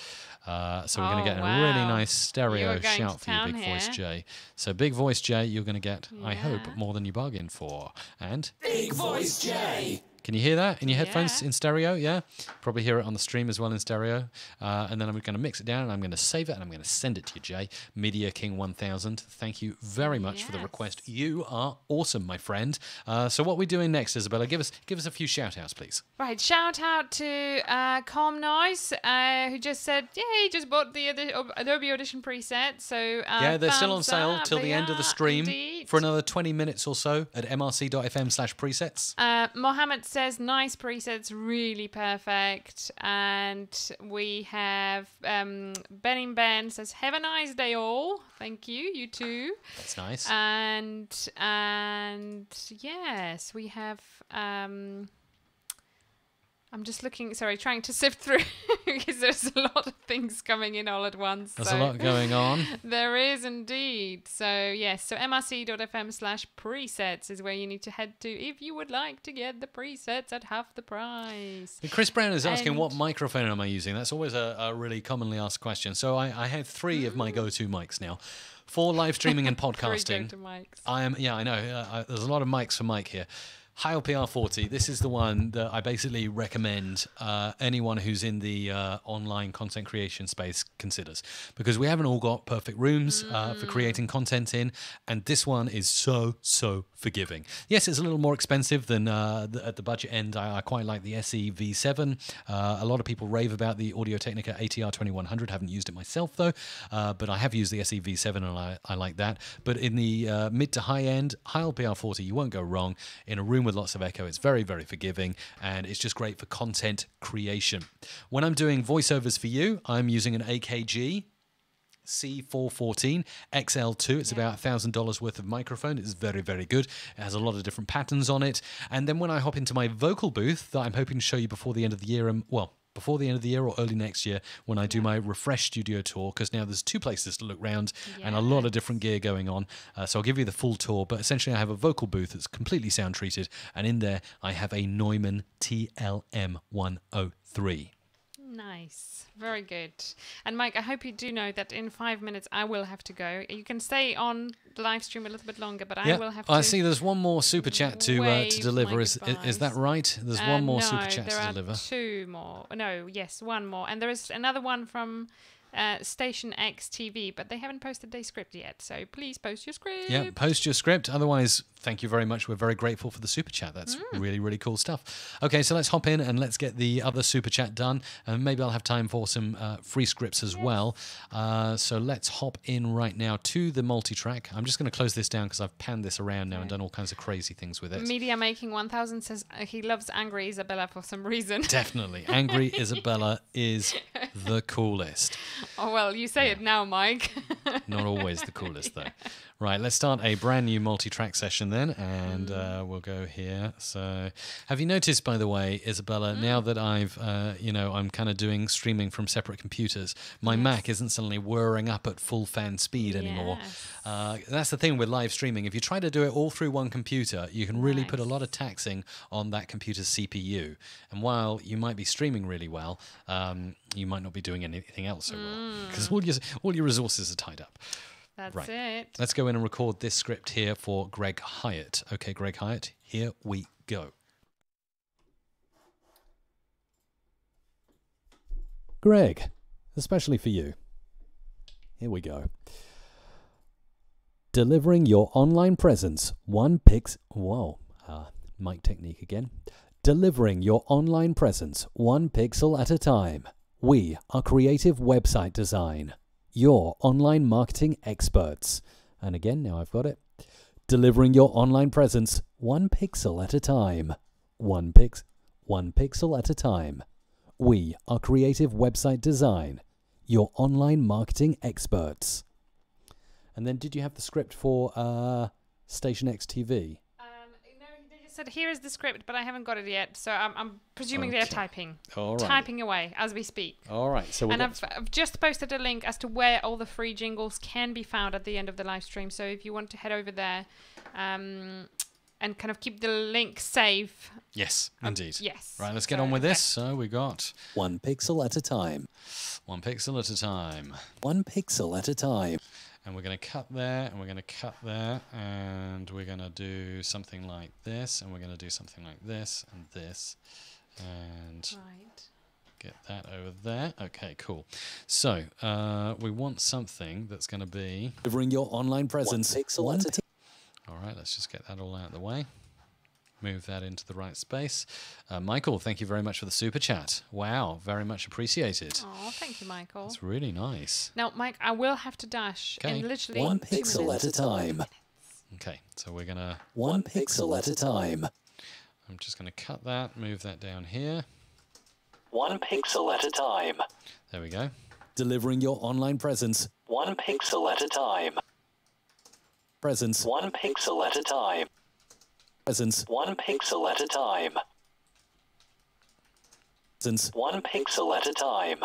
So we're going to get a really nice stereo shout for you, Big Voice J. So Big Voice J, you're going to get, I hope, more than you bargained for. And
Big Voice J.
can you hear that in your headphones in stereo? Yeah? Probably hear it on the stream as well in stereo. And then I'm going to mix it down and I'm going to save it and I'm going to send it to you, Jay. Media King 1000. Thank you very much for the request. You are awesome, my friend. So what are we doing next, Isabella? Give us a few shout outs, please.
Right, shout out to Calm Noise, who just said, he just bought the Adobe Audition preset. So
yeah, they're still on sale
thumbs
till
up.
the end of the stream
Indeed.
for another 20 minutes or so at mrc.fm/presets.
Mohammed says, nice presets, really perfect. And we have Ben says, have a nice day all. Thank you, you too.
That's nice.
And yes, we have... I'm just looking, trying to sift through because there's a lot of things coming in all at once.
There's a lot going on.
There is indeed. So, yes, so mrc.fm/presets is where you need to head to if you would like to get the presets at half the price.
Chris Brown is asking,
And-
what microphone am I using? That's always a really commonly asked question. So I have 3 of my go-to mics now. For live streaming and podcasting.
Three go-to mics.
I know. There's a lot of mics for Mike here. Heil PR40, this is the one that I basically recommend anyone who's in the online content creation space considers. Because we haven't all got perfect rooms for creating content in, and this one is so forgiving. Yes, it's a little more expensive than at the budget end. I quite like the SE V7. A lot of people rave about the Audio-Technica ATR 2100. Haven't used it myself, though, but I have used the SE V7, and I like that. But in the mid to high end, Heil PR40, you won't go wrong. In a room with lots of echo, it's very forgiving, and it's just great for content creation. When I'm doing voiceovers for you, I'm using an AKG C414 XL2. It's about $1,000 worth of microphone. It's very good. It has a lot of different patterns on it. And then when I hop into my vocal booth that I'm hoping to show you before the end of the year, before the end of the year or early next year, when I do my Refresh Studio tour, because now there's 2 places to look round and a lot of different gear going on. So I'll give you the full tour, but essentially I have a vocal booth that's completely sound treated, and in there I have a Neumann TLM 103.
Nice. Very good. And Mike, I hope you do know that in 5 minutes I will have to go. You can stay on the live stream a little bit longer, but I will have to...
I see there's one more super chat to deliver. Is that right? There's one more super chat to deliver.
No, there are 2 more. No, yes, 1 more. And there is another one from Station X TV, but they haven't posted their script yet. So please post your script.
Yeah, post your script. Otherwise, thank you very much. We're very grateful for the super chat. That's really, really cool stuff. Okay, so let's hop in and let's get the other super chat done. And maybe I'll have time for some free scripts as well. So let's hop in right now to the multi-track. I'm just going to close this down because I've panned this around now and done all kinds of crazy things with it.
Media Making 1000 says he loves Angry Isabella for some reason.
Definitely. Angry Isabella is the coolest.
Oh, well, you say it now, Mike.
Not always the coolest, though. Right, let's start a brand new multi-track session then, and we'll go here. So, have you noticed, by the way, Isabella, now that I've, I'm kind of doing streaming from separate computers, my Mac isn't suddenly whirring up at full fan speed anymore. That's the thing with live streaming. If you try to do it all through one computer, you can really put a lot of taxing on that computer's CPU. And while you might be streaming really well, you might not be doing anything else so well, because all your resources are tied up.
That's it.
Let's go in and record this script here for Greg Hyatt. Okay, Greg Hyatt, here we go.
Greg, especially for you. Here we go. Delivering your online presence one pix... Whoa, mic technique again. Delivering your online presence one pixel at a time. We are Creative Website Design, your online marketing experts. And again, now I've got it. Delivering your online presence one pixel at a time. One pixel at a time. We are Creative Website Design, your online marketing experts. And then did you have the script for Station X TV?
No, they just said, here is the script, but I haven't got it yet. So I'm presuming they're typing.
All right.
Typing away as we speak.
All right. So
I've just posted a link as to where all the free jingles can be found at the end of the live stream. So if you want to head over there and kind of keep the link safe.
Yes, indeed.
Yes.
Right, let's get on with this. So we got...
One pixel at a time.
One pixel at a time.
One pixel at a time.
And we're going to cut there, and we're going to cut there, and we're going to do something like this, and we're going to do something like this, and this, and get that over there. Okay, cool. So we want something that's going to be...
Delivering your online presence. One pixel at a time.
All right, let's just get that all out of the way. Move that into the right space. Michael, thank you very much for the super chat. Wow, very much appreciated.
Oh, thank you, Michael.
It's really nice.
Now, Mike, I will have to dash in literally
one pixel at a time.
Okay, so we're going to...
One pixel at a time.
I'm just going to cut that, move that down here.
One pixel at a time.
There we go.
Delivering your online presence. One pixel at a time. Presence. One pixel at a time. Presence. One pixel at a time. Presence. One pixel at a time.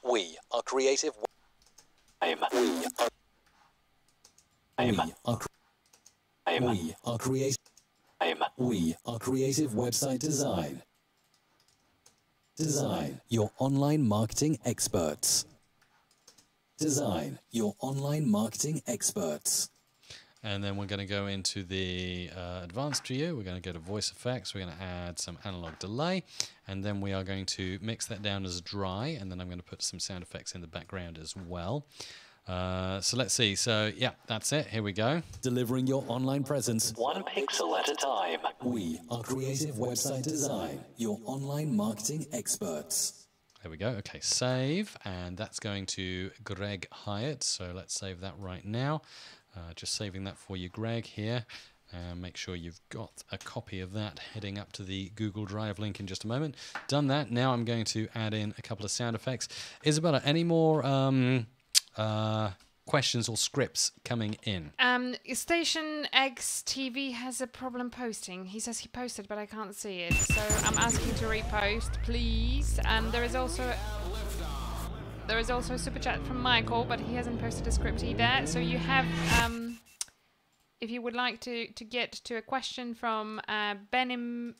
We are Creative. We are Creative. We are Creative Website Design. Design your online marketing experts. Design your online marketing experts.
And then we're going to go into the advanced view. We're going to go to voice effects. We're going to add some analog delay. And then we are going to mix that down as dry. And then I'm going to put some sound effects in the background as well. So let's see. So, yeah, that's it. Here we go.
Delivering your online presence one pixel at a time. We are Creative Website Design, your online marketing experts.
There we go. Okay, save. And that's going to Greg Hyatt. So let's save that right now. Just saving that for you, Greg, here. Make sure you've got a copy of that heading up to the Google Drive link in just a moment. Done that. Now I'm going to add in a couple of sound effects. Isabella, any more questions or scripts coming in?
Station X TV has a problem posting. He says he posted, but I can't see it. So I'm asking to repost, please. There is also a super chat from Michael, but he hasn't posted a script either. So you have, if you would like to get to a question from Ben,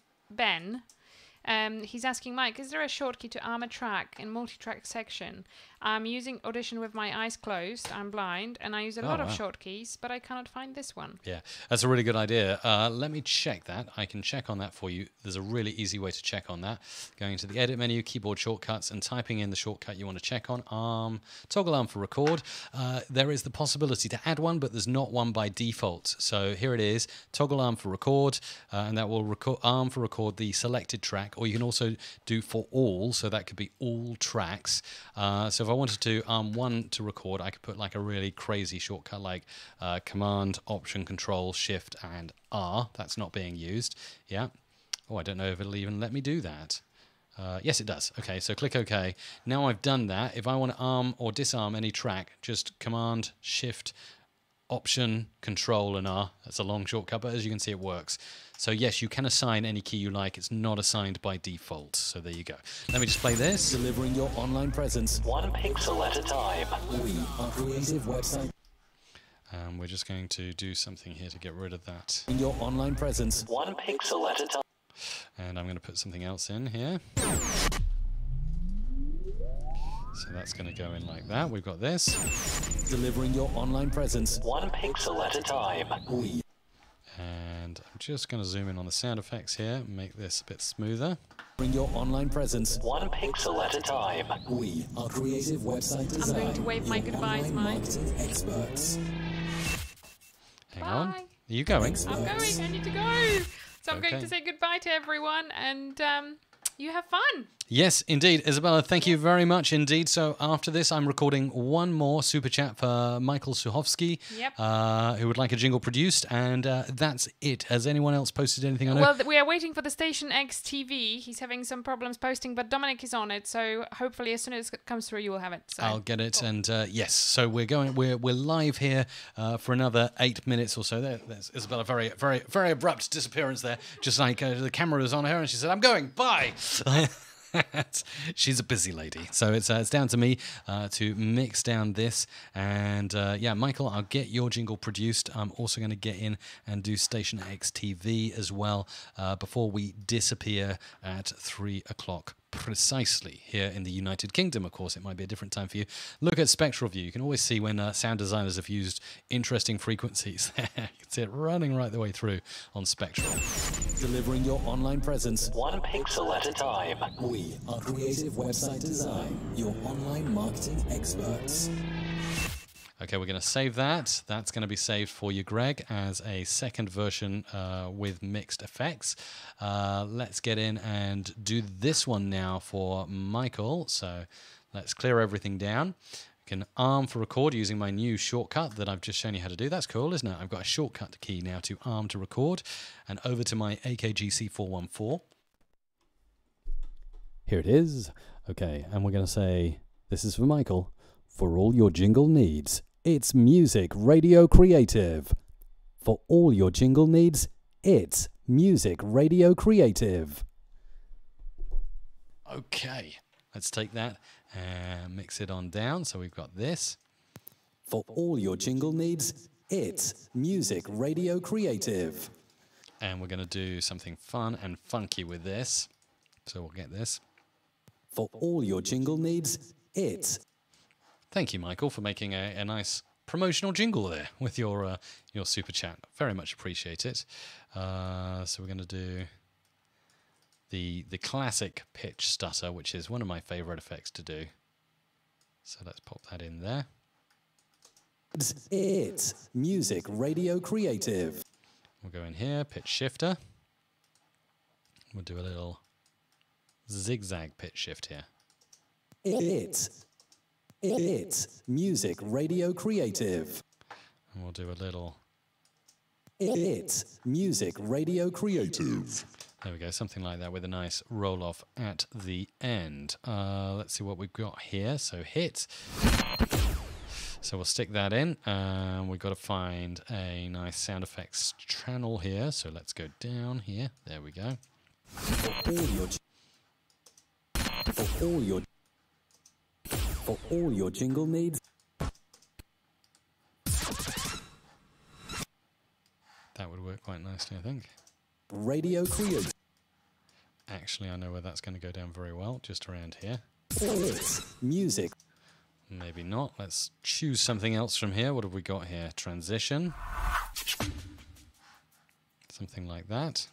He's asking, Mike, is there a shortcut to arm a track in multi-track section? I'm using Audition with my eyes closed. I'm blind, and I use a lot of shortkeys, but I cannot find this one.
Yeah, that's a really good idea. Let me check that. I can check on that for you. There's a really easy way to check on that. Going to the Edit menu, Keyboard Shortcuts, and typing in the shortcut you want to check on. Toggle arm for record. There is the possibility to add one, but there's not one by default. So here it is, toggle arm for record, and that will arm for record the selected track, or you can also do for all, so that could be all tracks. So if I wanted to arm one to record, I could put like a really crazy shortcut like Command, Option, Control, Shift, and R. That's not being used. Yeah. Oh, I don't know if it'll even let me do that. Yes, it does. Okay, so click OK. Now I've done that. If I want to arm or disarm any track, just Command, Shift, Option, Control, and R. That's a long shortcut, but as you can see, it works. So yes, you can assign any key you like. It's not assigned by default. So there you go. Let me just play this.
Delivering your online presence
one pixel at a time.
We are creative website.
We're just going to do something here to get rid of that.
In your online presence.
One pixel at a time.
And I'm going to put something else in here. So that's going to go in like that. We've got this.
Delivering your online presence.
One pixel at a time.
We.
And I'm just going to zoom in on the sound effects here, make this a bit smoother.
Bring your online presence.
One pixel at a time.
We are creative website design.
I'm going to wave my goodbyes, Mike.
Marketing experts.
Hang on.
Bye.
Are you going?
I'm going. I need to go. So I'm going
Okay.
to say goodbye to everyone, and you have fun.
Yes, indeed. Isabella, thank you very much indeed. So after this, I'm recording one more super chat for Michael Suhovsky, who would like a jingle produced, and that's it. Has anyone else posted anything on it?
Well, we are waiting for the Station X TV. He's having some problems posting, but Dominic is on it, so hopefully as soon as it comes through, you will have it. So.
I'll get it, and yes, so we're live here for another 8 minutes or so. There's Isabella, very, very, very abrupt disappearance there. Just like the camera was on her, and she said, "I'm going, bye." She's a busy lady, so it's down to me to mix down this, and yeah, Michael, I'll get your jingle produced. I'm also going to get in and do Station X TV as well before we disappear at 3 o'clock precisely here in the United Kingdom. Of course, it might be a different time for you. Look at Spectral View. You can always see when sound designers have used interesting frequencies. You can see it running right the way through on Spectral.
Delivering your online presence.
One pixel at a time.
We are creative website design. Your online marketing experts.
Okay, we're going to save that. That's going to be saved for you, Greg, as a second version with mixed effects. Let's get in and do this one now for Michael. So let's clear everything down. You can arm for record using my new shortcut that I've just shown you how to do. That's cool, isn't it? I've got a shortcut key now to arm to record, and over to my AKG C414.
Here it is. Okay, and we're going to say, this is for Michael. For all your jingle needs, it's Music Radio Creative. For all your jingle needs, it's Music Radio Creative.
Okay, let's take that and mix it on down. So we've got this.
For all your jingle needs, it's Music Radio Creative.
And we're going to do something fun and funky with this. So we'll get this.
For all your jingle needs, it's...
Thank you, Michael, for making a nice promotional jingle there with your super chat. Very much appreciate it. So we're going to do the classic pitch stutter, which is one of my favorite effects to do. So let's pop that in there.
It's Music Radio Creative.
We'll go in here, pitch shifter. We'll do a little zigzag pitch shift here.
It's Music Radio Creative.
And we'll do a little...
It's Music Radio Creative.
There we go, something like that with a nice roll-off at the end. Let's see what we've got here. So hit. So we'll stick that in. We've got to find a nice sound effects channel here. So let's go down here. There we go.
For all your jingle needs.
That would work quite nicely, I think.
Radio Creative.
Actually, I know where that's going to go down very well, just around here.
Music.
Maybe not. Let's choose something else from here. What have we got here? Transition. Something like that.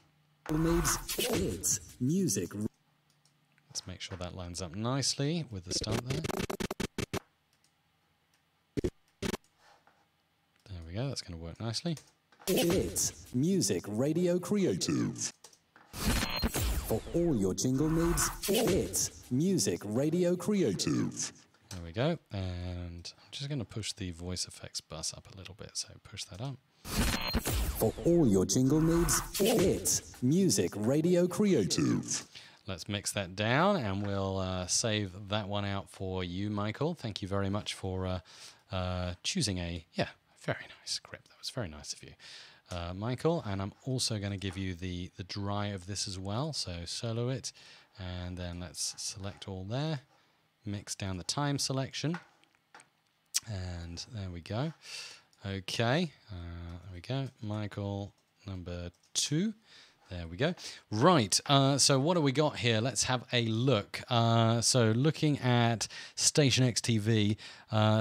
It's music.
Let's make sure that lines up nicely with the start there. There we go. That's going to work nicely.
It's music radio creative. For all your jingle needs, it's music radio creative.
There we go. And I'm just going to push the voice effects bus up a little bit. So push that up.
For all your jingle needs, it's music radio creative.
Let's mix that down and we'll save that one out for you, Michael. Thank you very much for choosing a, very nice script. That was very nice of you, Michael. And I'm also going to give you the dry of this as well. So solo it, and then let's select all there. Mix down the time selection. And there we go. Okay, there we go. Michael, number 2. There we go. Right, so what do we got here? Let's have a look. So looking at Station X TV,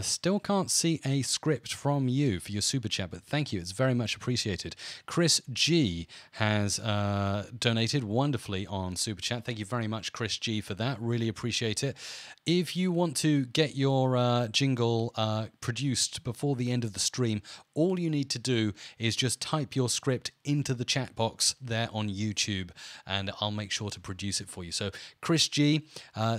still can't see a script from you for your super chat, but thank you. It's very much appreciated. Chris G has donated wonderfully on super chat. Thank you very much, Chris G, for that. Really appreciate it. If you want to get your jingle produced before the end of the stream, all you need to do is just type your script into the chat box there on YouTube, and I'll make sure to produce it for you. So Chris G,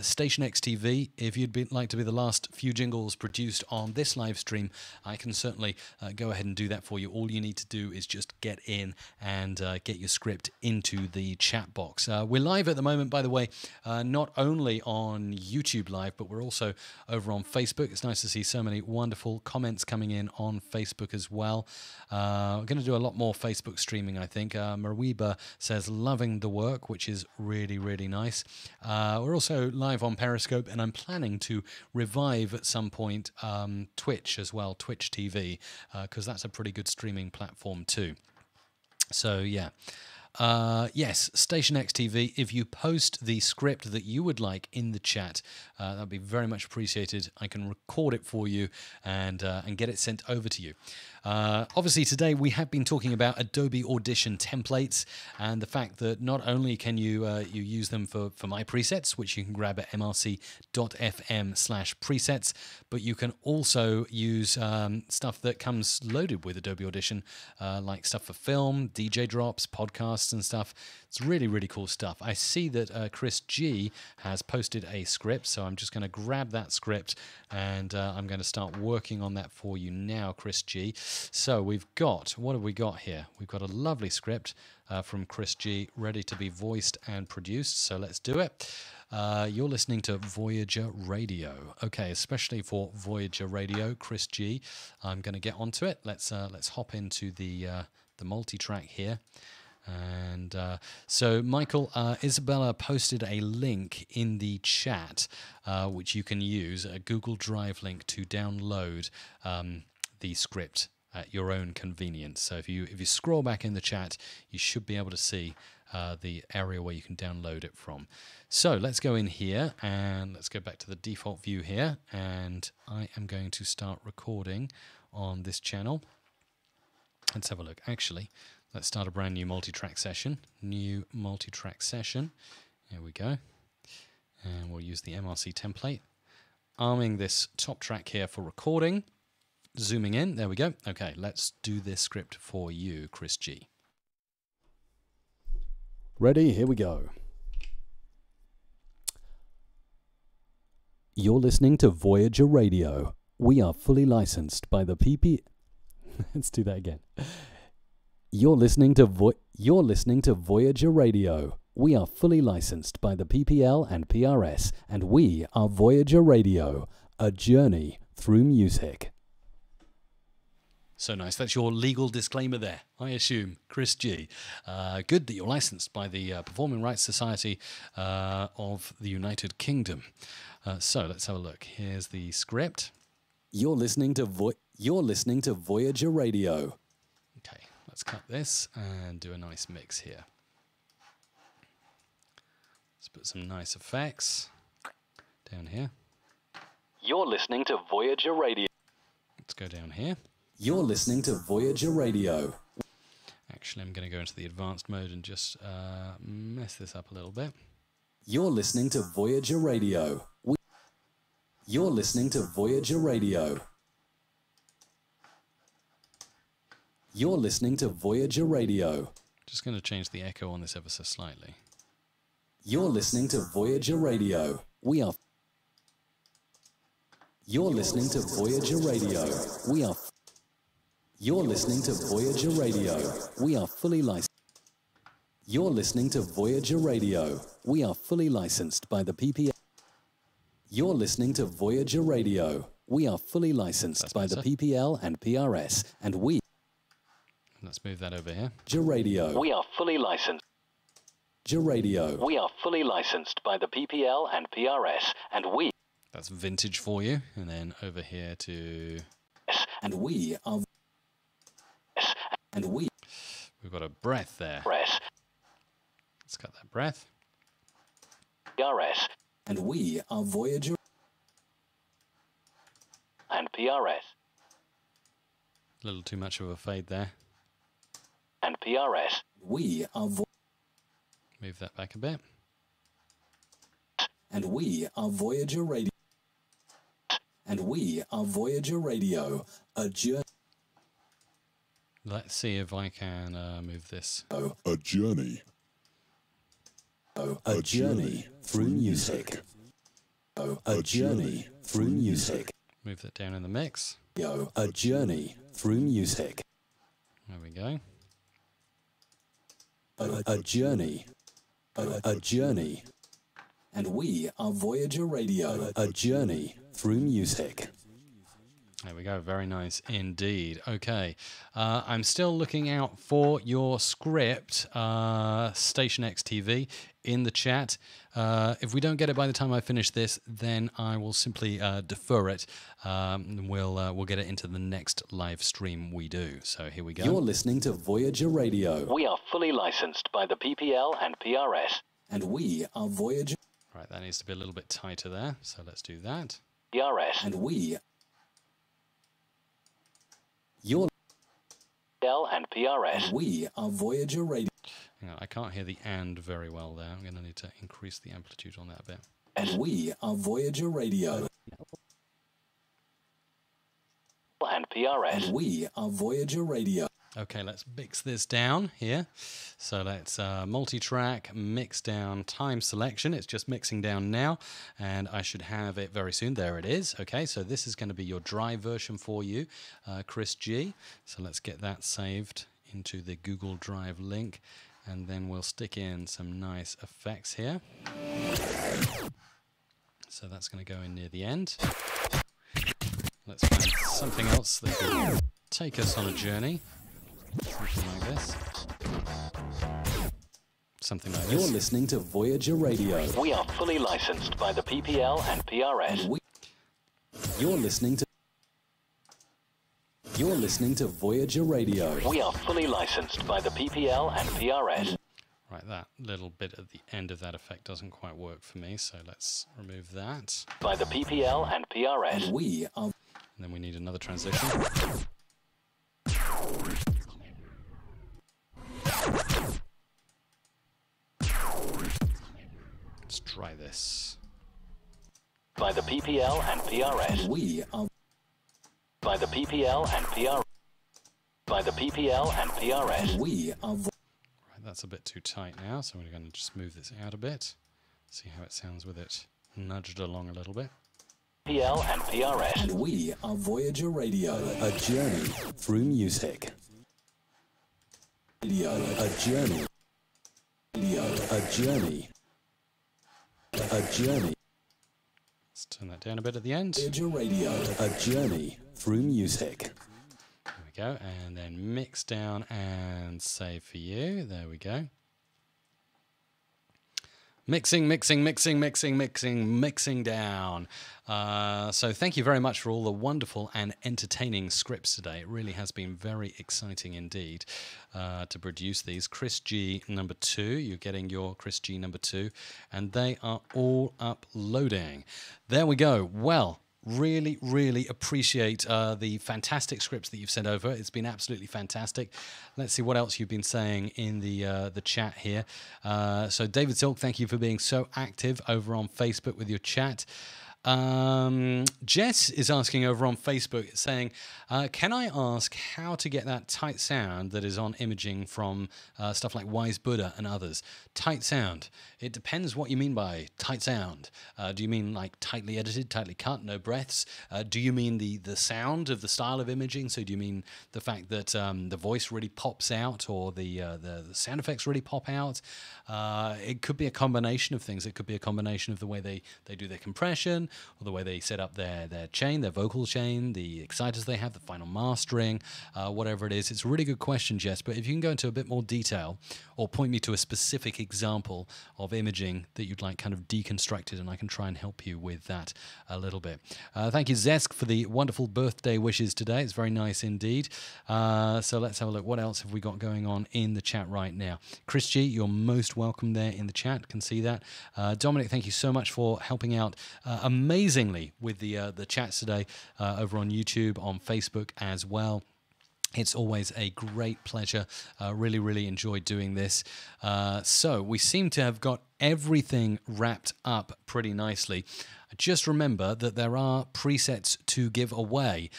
Station X TV, if you'd like to be the last few jingles produced on this live stream, I can certainly go ahead and do that for you. All you need to do is just get in and get your script into the chat box. We're live at the moment, by the way, not only on YouTube Live, but we're also over on Facebook. It's nice to see so many wonderful comments coming in on Facebook as well. We're going to do a lot more Facebook streaming, I think. Mariba says, loving the work, which is really, really nice. We're also live on Periscope, and I'm planning to revive at some point Twitch as well, Twitch TV, because that's a pretty good streaming platform too. So, yeah. Yes, Station X TV, if you post the script that you would like in the chat, that would be very much appreciated. I can record it for you and get it sent over to you. Obviously, today we have been talking about Adobe Audition templates and the fact that not only can you use them for my presets, which you can grab at mrc.fm/presets, but you can also use stuff that comes loaded with Adobe Audition, like stuff for film, DJ drops, podcasts and stuff. It's really, really cool stuff. I see that Chris G has posted a script, so I'm just going to grab that script and I'm going to start working on that for you now, Chris G. So we've got, what have we got here? We've got a lovely script from Chris G ready to be voiced and produced, so let's do it. You're listening to Voyager Radio. Okay, especially for Voyager Radio, Chris G. I'm going to get onto it. Let's hop into the multi-track here. And so, Michael, Isabella posted a link in the chat, which you can use, a Google Drive link to download the script at your own convenience. So if you scroll back in the chat, you should be able to see the area where you can download it from. So let's go in here and let's go back to the default view here, and I am going to start recording on this channel. Let's have a look. Actually, let's start a brand new multi-track session. New multi-track session. Here we go. And we'll use the MRC template. Arming this top track here for recording. Zooming in. There we go. Okay, let's do this script for you, Chris G.
Ready? Here we go. You're listening to Voyager Radio. We are fully licensed by the PP... Let's do that again. You're listening to Voyager Radio. We are fully licensed by the PPL and PRS, and we are Voyager Radio, a journey through music.
So nice. That's your legal disclaimer there, I assume, Chris G. Good that you're licensed by the Performing Rights Society of the United Kingdom. So let's have a look. Here's the script.
You're listening to Voyager Radio.
Okay, let's cut this and do a nice mix here. Let's put some nice effects down here.
You're listening to Voyager Radio.
Let's go down here.
You're listening to Voyager Radio.
Actually, I'm going to go into the advanced mode and just mess this up a little bit.
You're listening to Voyager Radio. You're listening to Voyager Radio. You're listening to Voyager Radio.
Just going to change the echo on this ever so slightly.
You're listening to Voyager Radio. We are. You're listening to Voyager Radio. We are. You're listening to Voyager Radio. We are fully licensed. You're listening to Voyager Radio. We are fully licensed by the PPL. You're listening to Voyager Radio. We are fully licensed by the PPL and PRS, and we.
Let's move that over here.
Radio.
We are fully licensed.
Radio.
We are fully licensed by the PPL and PRS, and we.
That's vintage for you. And then over here to.
And we are. And we.
We've got a breath there.
Press.
Let's cut that breath.
PRS.
And we are Voyager.
And PRS.
A little too much of a fade there.
And PRS.
We are.
Move that back a bit.
And we are Voyager Radio. And we are Voyager Radio. A journey.
Let's see if I can move this.
A journey. A journey through music. A journey through music.
Move that down in the mix.
A journey through music.
There we go.
A journey. A journey. And we are Voyager Radio. A journey through music.
There we go. Very nice indeed. Okay. I'm still looking out for your script, Station X TV, in the chat. If we don't get it by the time I finish this, then I will simply defer it. We'll get it into the next live stream we do. So here we go.
You're listening to Voyager Radio.
We are fully licensed by the PPL and PRS.
And we are Voyager.
Right, that needs to be a little bit tighter there. So let's do that.
PRS.
And we. You're.
PPL and PRS.
And we are Voyager Radio.
Hang on, I can't hear the "and" very well there. I'm going to need to increase the amplitude on that a bit.
And we are Voyager Radio.
And PRS.
And we are Voyager Radio.
Okay, let's mix this down here. So let's multi-track, mix down time selection. It's just mixing down now, and I should have it very soon. There it is. Okay, so this is going to be your dry version for you, Chris G. So let's get that saved into the Google Drive link, and then we'll stick in some nice effects here. So that's going to go in near the end. Let's find something else that will take us on a journey. Something like this. Something like this.
You're listening to Voyager Radio.
We are fully licensed by the PPL and PRS.
And you're listening to Voyager Radio.
We are fully licensed by the PPL and PRS.
Right, that little bit at the end of that effect doesn't quite work for me, so let's remove that.
By the PPL and PRS.
And we are.
And then we need another transition. Let's try this.
By the PPL and PRS.
And we are.
By the PPL and PRS. By the PPL and PRS.
And we are.
Right, that's a bit too tight now, so we're going to just move this out a bit. See how it sounds with it nudged along a little bit.
PPL and PRS.
And we are Voyager Radio. A journey through music. Radio. A journey. Radio. A journey. A journey.
Let's turn that down a bit at the end.
Voyager Radio. A journey through music.
There we go. And then mix down and save for you. There we go. Mixing down. So thank you very much for all the wonderful and entertaining scripts today. It really has been very exciting indeed to produce these. Chris G number 2, you're getting your Chris G number 2, and they are all uploading. There we go. Well, really appreciate the fantastic scripts that you've sent over. It's been absolutely fantastic. Let's see what else you've been saying in the chat here. So David Silk, thank you for being so active over on Facebook with your chat. Jess is asking over on Facebook, saying, can I ask how to get that tight sound that is on imaging from stuff like Wise Buddha and others? Tight sound. It depends what you mean by tight sound. Do you mean like tightly edited, tightly cut, no breaths? Do you mean the sound of the style of imaging? So do you mean the fact that the voice really pops out, or the sound effects really pop out? It could be a combination of things. It could be a combination of the way they do their compression, or the way they set up their chain, their vocal chain, the exciters they have, the final mastering, whatever it is. It's a really good question, Jess, but if you can go into a bit more detail or point me to a specific example of imaging that you'd like kind of deconstructed, and I can try and help you with that a little bit. Thank you, Zesk, for the wonderful birthday wishes today. It's very nice indeed. So let's have a look. What else have we got going on in the chat right now? Chris G, you're most welcome there in the chat. Can see that. Dominic, thank you so much for helping out amazingly with the chats today over on YouTube, on Facebook as well. It's always a great pleasure. Really enjoyed doing this. So we seem to have got everything wrapped up pretty nicely. Just remember that there are presets to give away.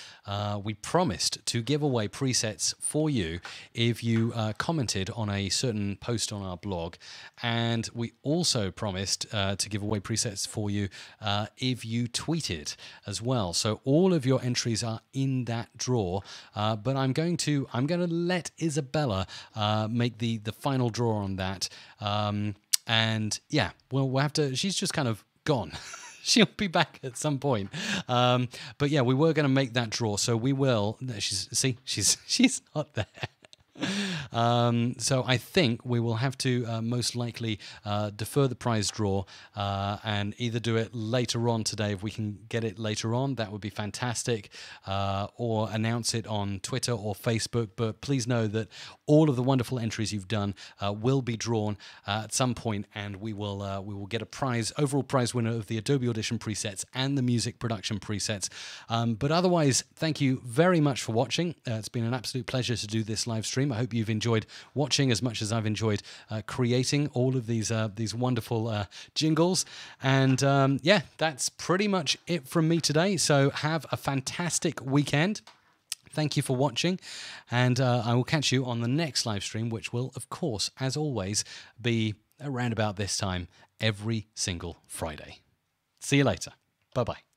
We promised to give away presets for you if you commented on a certain post on our blog, and we also promised to give away presets for you if you tweeted as well. So all of your entries are in that draw, but I'm going to let Isabella make the final draw on that. And yeah, we'll have to. She's just kind of gone. She'll be back at some point. But yeah, we were going to make that draw, so we will. She's not there. So I think we will have to most likely defer the prize draw and either do it later on today if we can get it later on. That would be fantastic, or announce it on Twitter or Facebook. But please know that all of the wonderful entries you've done will be drawn at some point, and we will get a prize, overall prize winner of the Adobe Audition presets and the music production presets. But otherwise, thank you very much for watching. It's been an absolute pleasure to do this live stream. I hope you've enjoyed watching as much as I've enjoyed creating all of these wonderful jingles. And yeah, that's pretty much it from me today. So have a fantastic weekend. Thank you for watching, and I will catch you on the next live stream, which will, of course, as always, be around about this time every single Friday. See you later. Bye-bye.